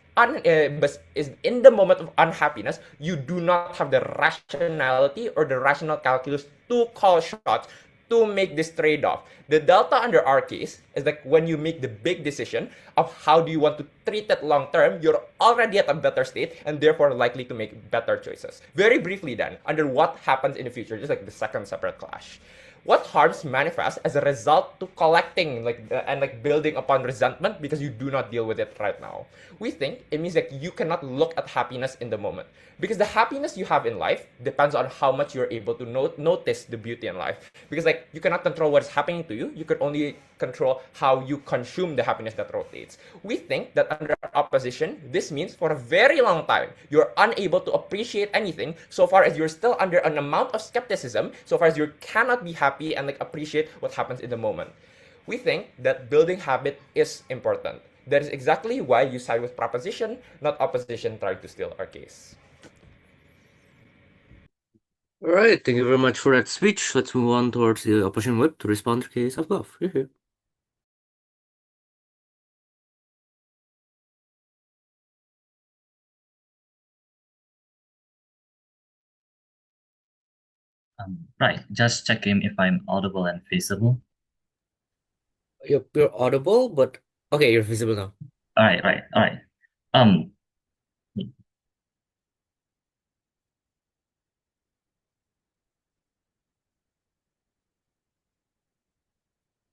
is in the moment of unhappiness, you do not have the rationality or the rational calculus to call shots to make this trade-off. The delta under our case is like when you make the big decision of how do you want to treat it long term, you're already at a better state and therefore likely to make better choices. Very briefly then, under what happens in the future, just like the second separate clash. What harms manifest as a result to collecting and building upon resentment because you do not deal with it right now. We think it means that you cannot look at happiness in the moment because the happiness you have in life depends on how much you're able to notice the beauty in life. Because like you cannot control what's happening to you, you could only control how you consume the happiness that rotates. We think that under opposition, this means for a very long time you're unable to appreciate anything so far as you're still under an amount of skepticism, so far as you cannot be happy and like appreciate what happens in the moment. We think that building habit is important. That is exactly why you side with proposition, not opposition trying to steal our case. All right, thank you very much for that speech. Let's move on towards the opposition whip to respond to the case of love. Here. Right, just checking if I'm audible and visible. You're audible, but okay, you're visible now. All right. Um,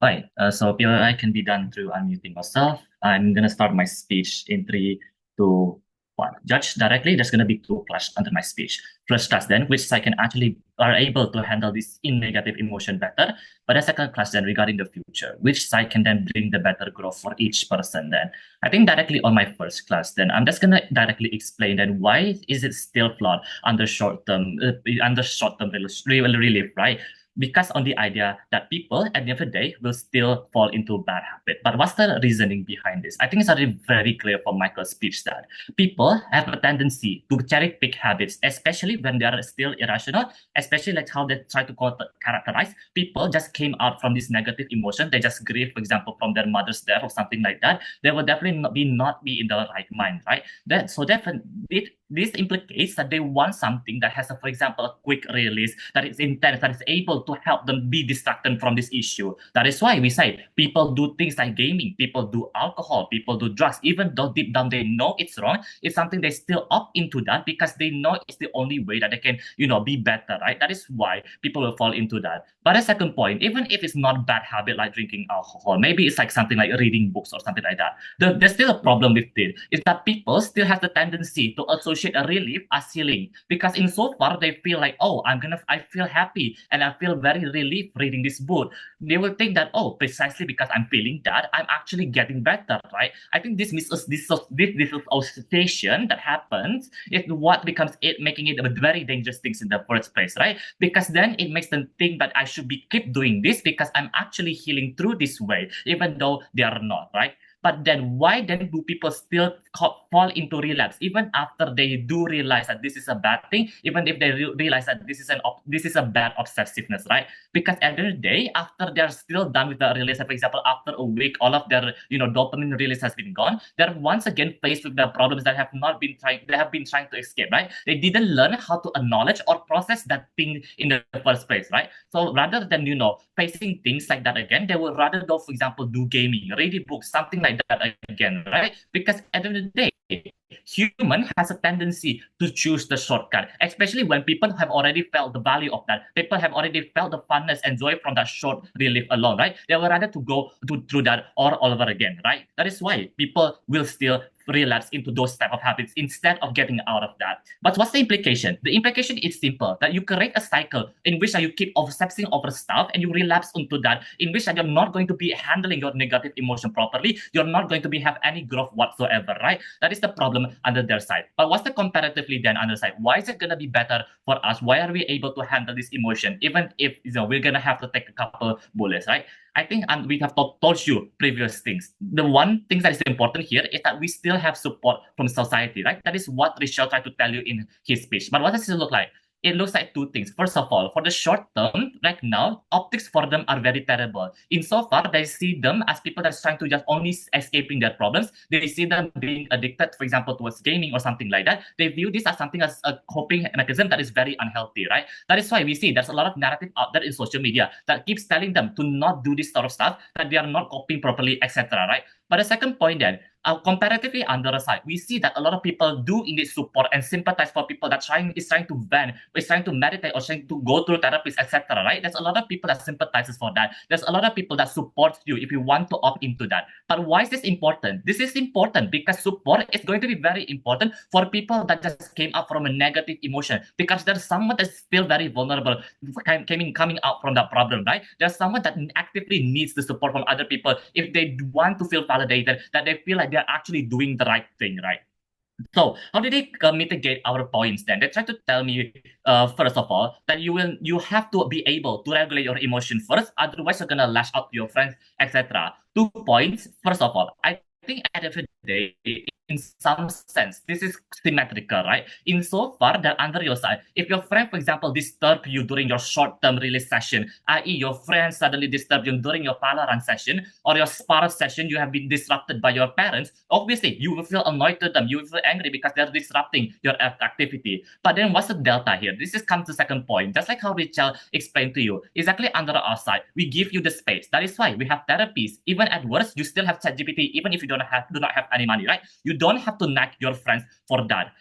right. So POI can be done through unmuting yourself. I'm gonna start my speech in 3, 2, 1. Judge directly. There's gonna be 2 clash under my speech. First clash then, which I can actually are able to handle this in negative emotion better. But the second clash then regarding the future, which side can then bring the better growth for each person then. I think directly on my first class, then I'm just gonna directly explain then why is it still flawed under short-term relief, right? Because on the idea that people at the end of the day will still fall into bad habit. But what's the reasoning behind this? I think it's already very clear from Michael's speech that people have a tendency to cherry pick habits, especially when they are still irrational, especially like how they try to characterize. People just came out from this negative emotion. They just grieve, for example, from their mother's death or something like that. They will definitely not be in the right mind, right? This implicates that they want something that has, for example, a quick release, that is intense, that is able to help them be distracted from this issue. That is why we say people do things like gaming, people do alcohol, people do drugs, even though deep down they know it's wrong. It's something they still opt into that because they know it's the only way that they can, be better, right? That is why people will fall into that. But the second point, even if it's not bad habit like drinking alcohol, maybe it's like something like reading books or something like that. There's still a problem with it. Is that people still have the tendency to associate a relief as healing because in so far they feel like, oh, I feel happy and I feel very relieved reading this book. They will think that, oh, precisely because I'm feeling that, I'm actually getting better, right? I think this association that happens is what becomes it, making it a very dangerous things in the first place, right? Because then it makes them think that I should keep doing this because I'm actually healing through this way, even though they are not, right? But then why then do people still fall into relapse even after they do realize that this is a bad thing, even if they realize that this is a bad obsessiveness, right? Because at the end of the day, after they're still done with the release, for example, after a week, all of their dopamine release has been gone, they're once again faced with the problems that have been trying to escape, right? They didn't learn how to acknowledge or process that thing in the first place, right? So rather than facing things like that again, they would rather go, for example, do gaming, reading books, something like that again, right? Because at the end of the day, human has a tendency to choose the shortcut, especially when people have already felt the value of that. People have already felt the funness and joy from that short relief alone, right? They would rather to go through that all over again, right? That is why people will still relapse into those type of habits instead of getting out of that. But what's the implication? The implication is simple, that you create a cycle in which you keep obsessing over stuff and you relapse into that, in which you're not going to be handling your negative emotion properly. You're not going to be have any growth whatsoever, right? That is the problem under their side. But what's the comparatively then under side? Why is it gonna be better for us? Why are we able to handle this emotion, even if we're gonna have to take a couple bullets, right? I think, and we have told you previous things. The one thing that is important here is that we still have support from society, right? That is what Richard tried to tell you in his speech. But what does it look like? It looks like two things. First of all, for the short term, right now, optics for them are very terrible. Insofar, they see them as people that's trying to just only escaping their problems. They see them being addicted, for example, towards gaming or something like that. They view this as something as a coping mechanism that is very unhealthy, right? That is why we see there's a lot of narrative out there in social media that keeps telling them to not do this sort of stuff, that they are not coping properly, etc., right? But the second point then, comparatively on the other side, we see that a lot of people do indeed support and sympathize for people that is trying to ban, is trying to meditate or trying to go through therapies, etc. Right? There's a lot of people that sympathizes for that. There's a lot of people that support you if you want to opt into that. But why is this important? This is important because support is going to be very important for people that just came up from a negative emotion, because there's someone that's still very vulnerable coming out from that problem, right? There's someone that actively needs the support from other people if they want to feel validated, that they feel like they're actually doing the right thing, right? So how did they mitigate our points then? They try to tell me, first of all, that you have to be able to regulate your emotion first, otherwise you're gonna lash out to your friends, etc. 2 points. First of all, I think at the end of the day, in some sense, this is symmetrical, right? Insofar that under your side, if your friend, for example, disturb you during your short-term release session, i.e., your friend suddenly disturb you during your Valorant session or your Sparrow session, you have been disrupted by your parents, obviously you will feel annoyed to them, you will feel angry because they're disrupting your activity. But then what's the delta here? This is comes to second point. Just like how Richard explained to you, exactly under our side, we give you the space. That is why we have therapies. Even at worst, you still have ChatGPT, even if you do not have any money, right? You don't have to nag your friends for that.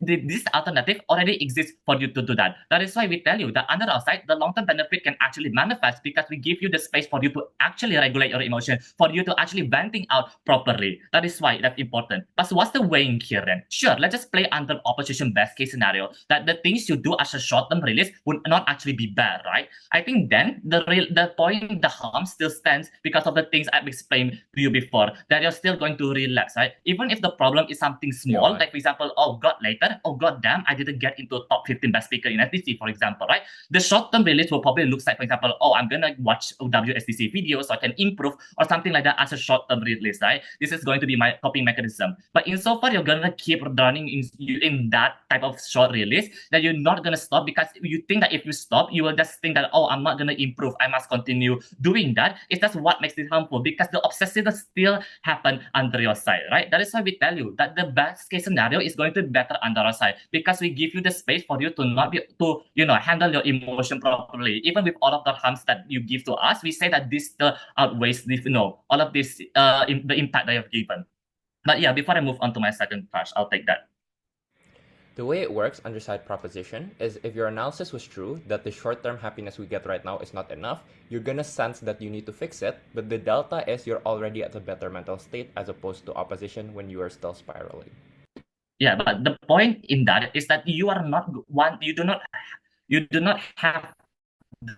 This alternative already exists for you to do that. That is why we tell you that under our side, the long-term benefit can actually manifest because we give you the space for you to actually regulate your emotion, for you to actually venting out properly. That is why that's important. But what's the weighing here then? Sure, let's just play under opposition best case scenario that the things you do as a short-term release would not actually be bad, right? I think then the harm still stands because of the things I've explained to you before, that you're still going to relapse, right? Even if the problem is something small, like for example, oh god, later, oh god damn, I didn't get into top 15 best speaker in SDC, for example, right? The short-term release will probably look like, for example, oh, I'm gonna watch WSDC videos so I can improve or something like that as a short-term release, right? This is going to be my coping mechanism. But insofar you're gonna keep running in that type of short release, that you're not gonna stop, because you think that if you stop, you will just think that, oh, I'm not gonna improve, I must continue doing that. It's just what makes it harmful, because the obsessive still happen under your side, right? That is why we tell you that the best case scenario is going to be better under our side, because we give you the space for you to not be to handle your emotion properly. Even with all of the harms that you give to us, we say that this still outweighs this, all of this the impact that you have given. But yeah, before I move on to my second part, I'll take that. The way it works under side proposition is if your analysis was true, that the short-term happiness we get right now is not enough, you're gonna sense that you need to fix it, but the delta is you're already at a better mental state as opposed to opposition when you are still spiraling. Yeah, but the point in that is that you are not one. You do not have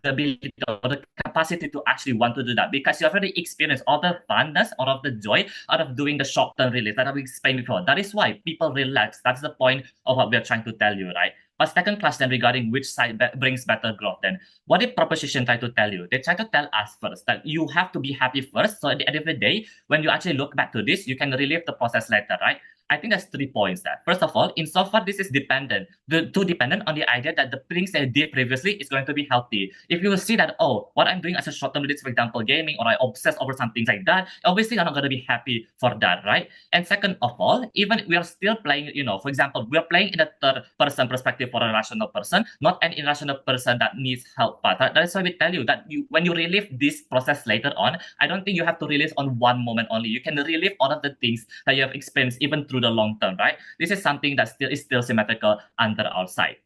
the ability or the capacity to actually want to do that, because you already experienced all the funness, all of the joy out of doing the short-term release that I've explained before. That is why people relax. That's the point of what we're trying to tell you, right? But second question regarding which side brings better growth, then what did proposition try to tell you? They try to tell us first that you have to be happy first. So at the end of the day, when you actually look back to this, you can relive the process later, right? I think there's 3 points there. First of all, insofar this is dependent on the idea that the things that I did previously is going to be healthy. If you will see that, oh, what I'm doing as a short-term release, for example, gaming, or I obsess over some things like that, obviously you're not going to be happy for that, right? And second of all, even we are still playing, for example, we're playing in a third-person perspective for a rational person, not an irrational person that needs help. But that is why we tell you that when you relive this process later on, I don't think you have to relive on one moment only. You can relive all of the things that you have experienced even through the long term, right? This is something that is still symmetrical under our side.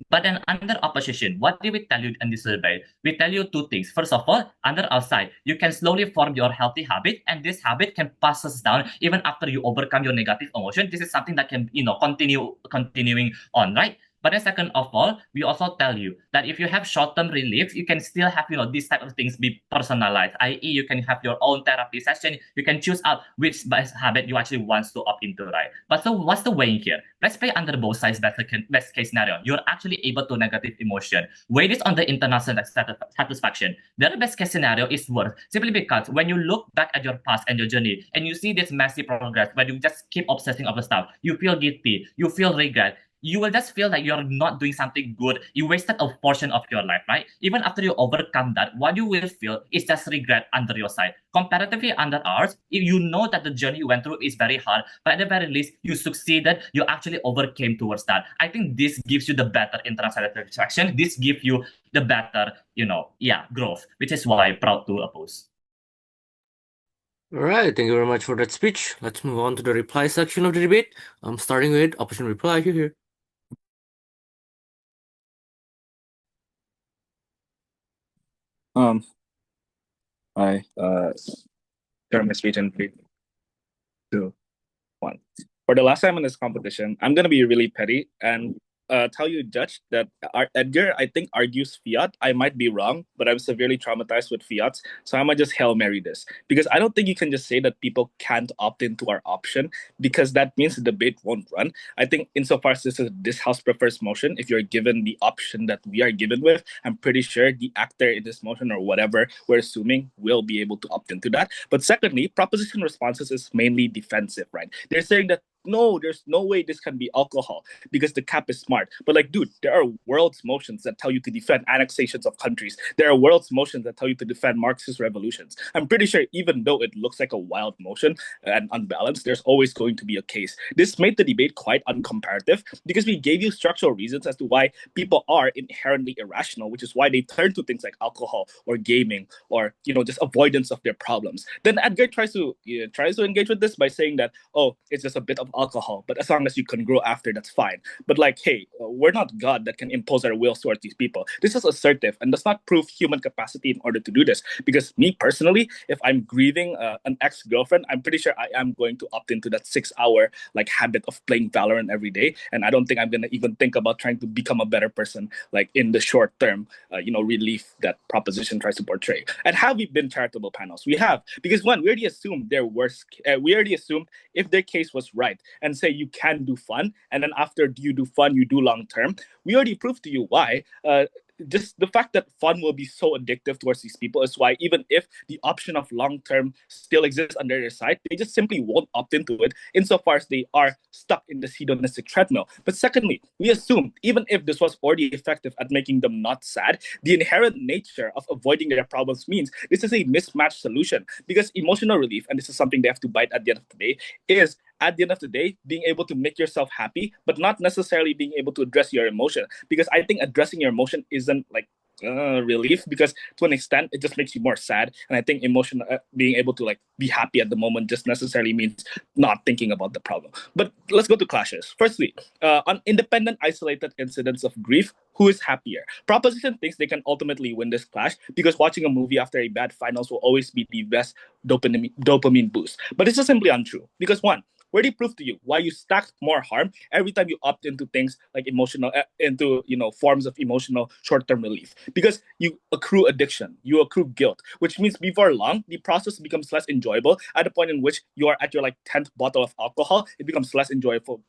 But then under opposition, what did we tell you in this survey? We tell you two things. First of all, under our side, you can slowly form your healthy habit, and this habit can pass us down even after you overcome your negative emotion. This is something that can, continuing on, right? But then second of all, we also tell you that if you have short-term relief, you can still have, these type of things be personalized, i.e. you can have your own therapy session. You can choose out which best habit you actually want to opt into, right? But so what's the weighing here? Let's play under both sides best case scenario. You're actually able to negative emotion. Weigh this on the internal satisfaction. The other best case scenario is worse simply because when you look back at your past and your journey and you see this massive progress, when you just keep obsessing over stuff, you feel guilty, you feel regret, you will just feel like you're not doing something good. You wasted a portion of your life, right? Even after you overcome that, what you will feel is just regret under your side. Comparatively under ours, if you know that the journey you went through is very hard, but at the very least, you succeeded, you actually overcame towards that. I think this gives you the better internal satisfaction. This gives you the better, growth, which is why I'm proud to oppose. All right, thank you very much for that speech. Let's move on to the reply section of the debate. I'm starting with opposition reply here. I turn my speech in 3, 2, 1. For the last time in this competition, I'm gonna be really petty and tell you, Judge, that Edgar, I think, argues fiat. I might be wrong, but I'm severely traumatized with fiats, so I might just Hail Mary this. Because I don't think you can just say that people can't opt into our option, because that means the debate won't run. I think insofar as this House prefers motion, if you're given the option that we are given with, I'm pretty sure the actor in this motion or whatever we're assuming will be able to opt into that. But secondly, proposition responses is mainly defensive, right? They're saying that no, there's no way this can be alcohol because the cap is smart. But like, dude, there are world's motions that tell you to defend annexations of countries. There are world's motions that tell you to defend Marxist revolutions. I'm pretty sure even though it looks like a wild motion and unbalanced, there's always going to be a case. This made the debate quite uncomparative because we gave you structural reasons as to why people are inherently irrational, which is why they turn to things like alcohol or gaming or just avoidance of their problems. Then Edgar tries to engage with this by saying that, oh, it's just a bit of alcohol, but as long as you can grow after, that's fine. But like, hey, we're not God that can impose our wills towards these people. This is assertive and does not prove human capacity in order to do this. Because me personally, if I'm grieving an ex-girlfriend, I'm pretty sure I am going to opt into that 6-hour like habit of playing Valorant every day, and I don't think I'm gonna even think about trying to become a better person like in the short term. Relief that proposition tries to portray. And have we been charitable panels? We have, because one, we already assumed their worst. We already assumed if their case was right and say you can do fun, and then after you do fun, you do long term. We already proved to you why. Just the fact that fun will be so addictive towards these people is why even if the option of long term still exists under their side, they just simply won't opt into it insofar as they are stuck in this hedonistic treadmill. But secondly, we assume even if this was already effective at making them not sad, the inherent nature of avoiding their problems means this is a mismatched solution, because emotional relief, and this is something they have to bite at the end of the day, is at the end of the day being able to make yourself happy, but not necessarily being able to address your emotion. Because I think addressing your emotion isn't like relief, because to an extent it just makes you more sad, and I think emotion being able to like be happy at the moment just necessarily means not thinking about the problem. But let's go to clashes. Firstly, on independent isolated incidents of grief, who is happier? Proposition thinks they can ultimately win this clash because watching a movie after a bad finals will always be the best dopamine boost. But this is simply untrue, because one, already proved to you why you stack more harm every time you opt into things like emotional into forms of emotional short-term relief, because you accrue addiction, you accrue guilt, which means before long the process becomes less enjoyable. At the point in which you are at your like 10th bottle of alcohol, it becomes less enjoyable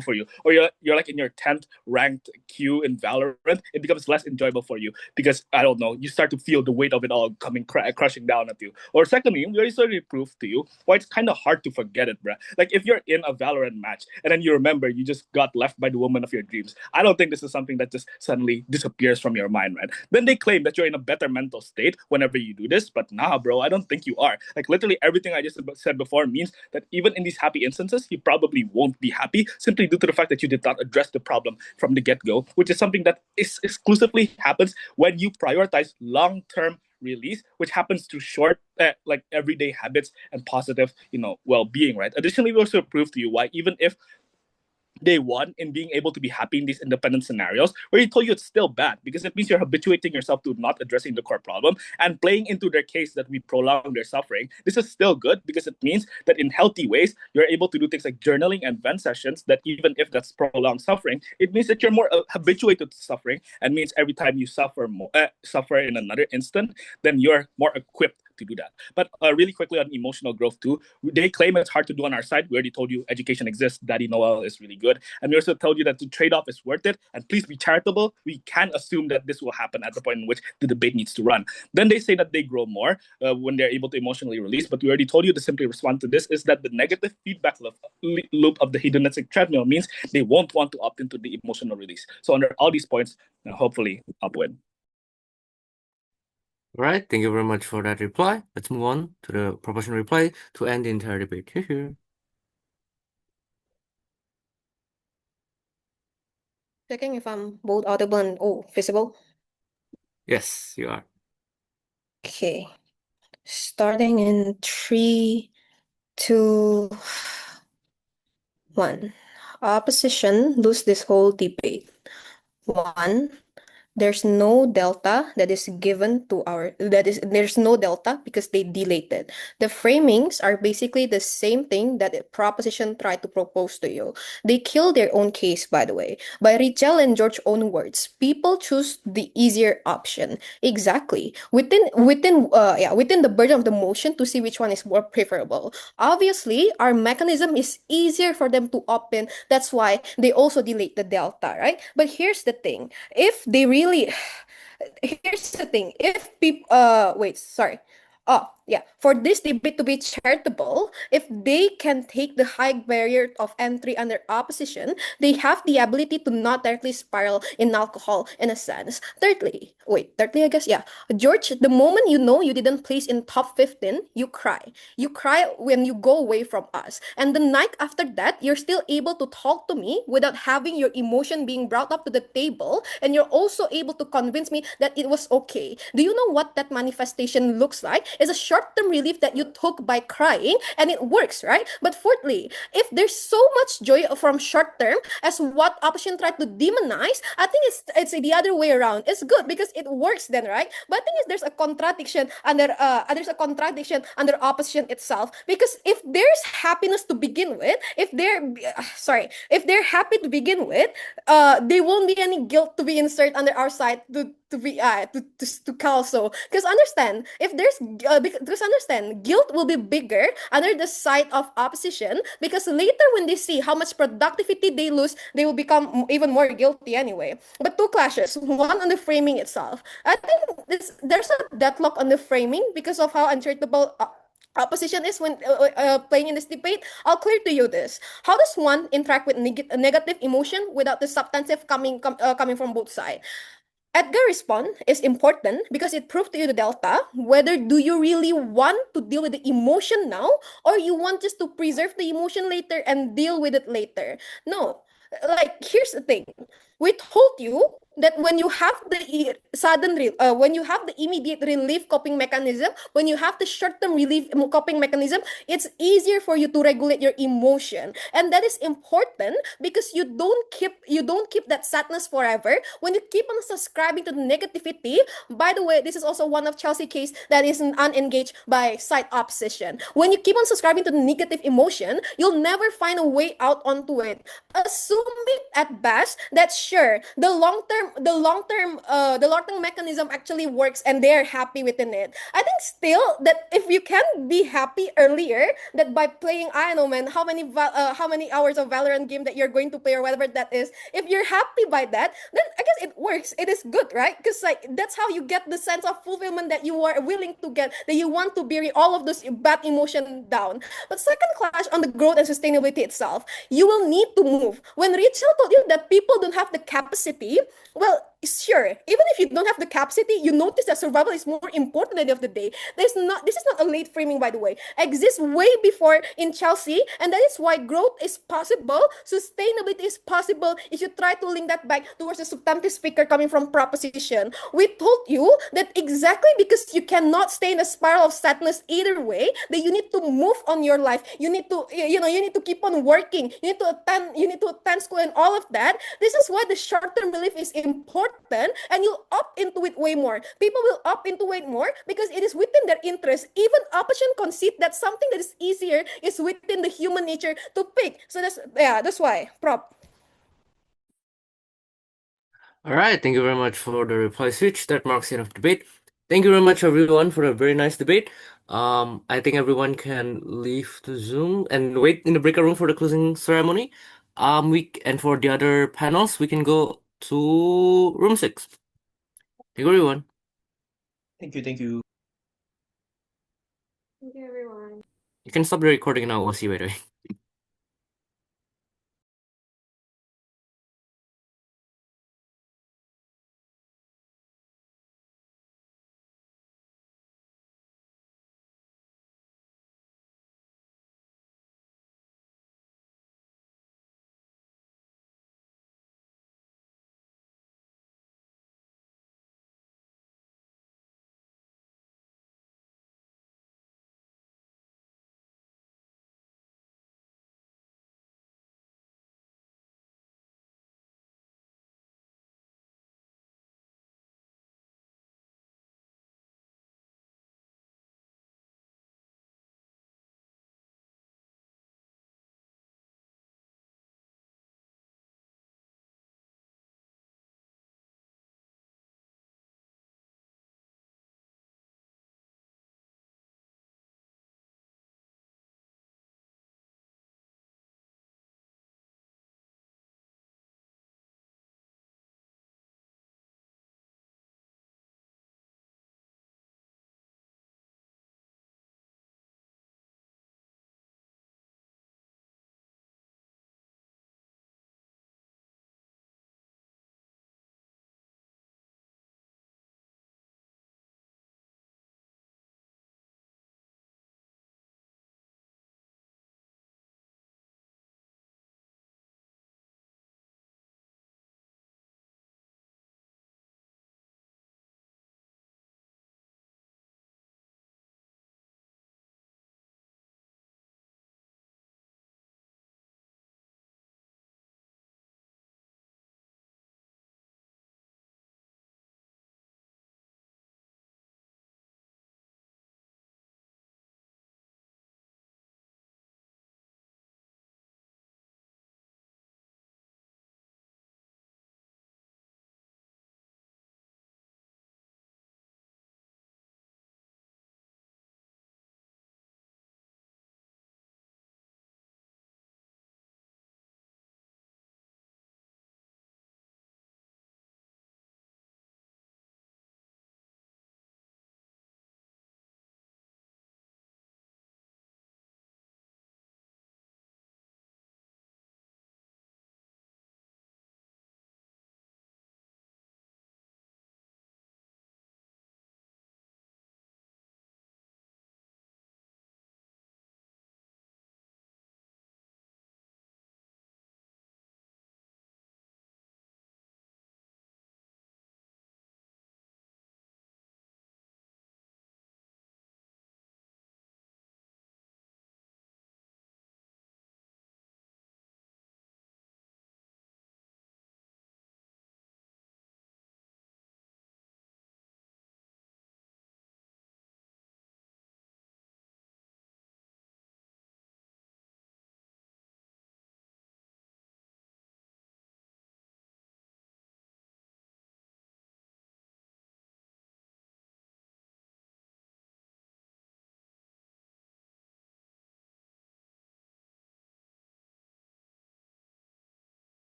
for you. Or you're like in your 10th ranked queue in Valorant, it becomes less enjoyable for you because I don't know, you start to feel the weight of it all coming crushing down at you. Or secondly, we already proved to you why it's kind of hard to forget it, bruh. Like if you're in a Valorant match and then you remember you just got left by the woman of your dreams, I don't think this is something that just suddenly disappears from your mind, right? Then they claim that you're in a better mental state whenever you do this, but nah, bro, I don't think you are. Like literally everything I just said before means that even in these happy instances, you probably won't be happy simply due to the fact that you did not address the problem from the get-go, which is something that exclusively happens when you prioritize long-term release, which happens through short, like everyday habits and positive, well-being, right? Additionally, we also prove to you why even if they won in being able to be happy in these independent scenarios, where he told you it's still bad because it means you're habituating yourself to not addressing the core problem and playing into their case that we prolong their suffering. This is still good because it means that in healthy ways, you're able to do things like journaling and vent sessions that even if that's prolonged suffering, it means that you're more habituated to suffering and means every time you suffer in another instant, then you're more equipped to do that. But really quickly on emotional growth too, they claim it's hard to do on our side. We already told you education exists. Daddy Noel is really good. And we also told you that the trade-off is worth it. And please be charitable. We can assume that this will happen at the point in which the debate needs to run. Then they say that they grow more when they're able to emotionally release. But we already told you to simply respond to this is that the negative feedback loop of the hedonistic treadmill means they won't want to opt into the emotional release. So under all these points, hopefully upwin. All right, thank you very much for that reply. Let's move on to the proportional reply to end the entire debate. Here. Checking if I'm both audible and visible. Yes, you are. Okay. Starting in 3, 2, 1. Opposition lose this whole debate. 1. There's no delta that is given to there's no delta because they delayed it. The framings are basically the same thing that the proposition tried to propose to you. They kill their own case, by the way. By Richel and George's own words, people choose the easier option. Exactly. Within the burden of the motion to see which one is more preferable. Obviously, our mechanism is easier for them to opt in. That's why they also delayed the delta, right? But here's the thing. If they really here's the thing, if people for this debate to be charitable, if they can take the high barrier of entry under opposition, they have the ability to not directly spiral in alcohol in a sense. Thirdly, I guess, George, the moment you know you didn't place in top 15, you cry. You cry when you go away from us. And the night after that, you're still able to talk to me without having your emotion being brought up to the table. And you're also able to convince me that it was okay. Do you know what that manifestation looks like? It's a short-term relief that you took by crying, and it works, right? But fourthly, if there's so much joy from short-term as what opposition tried to demonize, I think it's the other way around. It's good because it works then, right? But I think there's a contradiction under opposition itself, because if there's happiness to begin with, if they're happy to begin with, there won't be any guilt to be inserted under our side to cancel. Because understand, guilt will be bigger under the side of opposition, because later when they see how much productivity they lose, they will become even more guilty anyway. But two clashes, one on the framing itself. I think there's a deadlock on the framing because of how uncharitable opposition is when playing in this debate. I'll clear to you this. How does one interact with negative emotion without the substantive coming from both sides? Edgar response is important because it proved to you the delta, whether do you really want to deal with the emotion now, or you want just to preserve the emotion later and deal with it later. No. Like, here's the thing. We told you that when you have the when you have the immediate relief coping mechanism, when you have the short-term relief coping mechanism, it's easier for you to regulate your emotion, and that is important because you don't keep that sadness forever. When you keep on subscribing to the negativity, by the way, this is also one of Chelsea case that is unengaged by side opposition. When you keep on subscribing to the negative emotion, you'll never find a way out onto it. Assuming at best that sure the long-term mechanism actually works and they're happy within it. I think still that if you can be happy earlier, that by playing, I don't know, man, how many hours of Valorant game that you're going to play or whatever that is, if you're happy by that, then I guess it works. It is good, right? Because like that's how you get the sense of fulfillment that you are willing to get, that you want to bury all of those bad emotion down. But second clash on the growth and sustainability itself, you will need to move. When Rachel told you that people don't have the capacity, well, sure, even if you don't have the capacity, you notice that survival is more important at the end of the day. This is not a late framing, by the way. Exists way before in Chelsea, and that is why growth is possible, sustainability is possible if you try to link that back towards the substantive speaker coming from proposition. We told you that exactly because you cannot stay in a spiral of sadness either way, that you need to move on your life. You need to, you need to keep on working. You need to attend school and all of that. This is why the short-term relief is important, and you'll opt into it way more. People will opt into it more because it is within their interest. Even opposition concede that something that is easier is within the human nature to pick. So that's why. Prop. All right, thank you very much for the reply switch. That marks the end of debate. Thank you very much, everyone, for a very nice debate. I think everyone can leave the Zoom and wait in the breakout room for the closing ceremony. And for the other panels, we can go to room 6. Thank you, everyone. Thank you. Thank you. Thank you, everyone. You can stop the recording now, OC, by the way.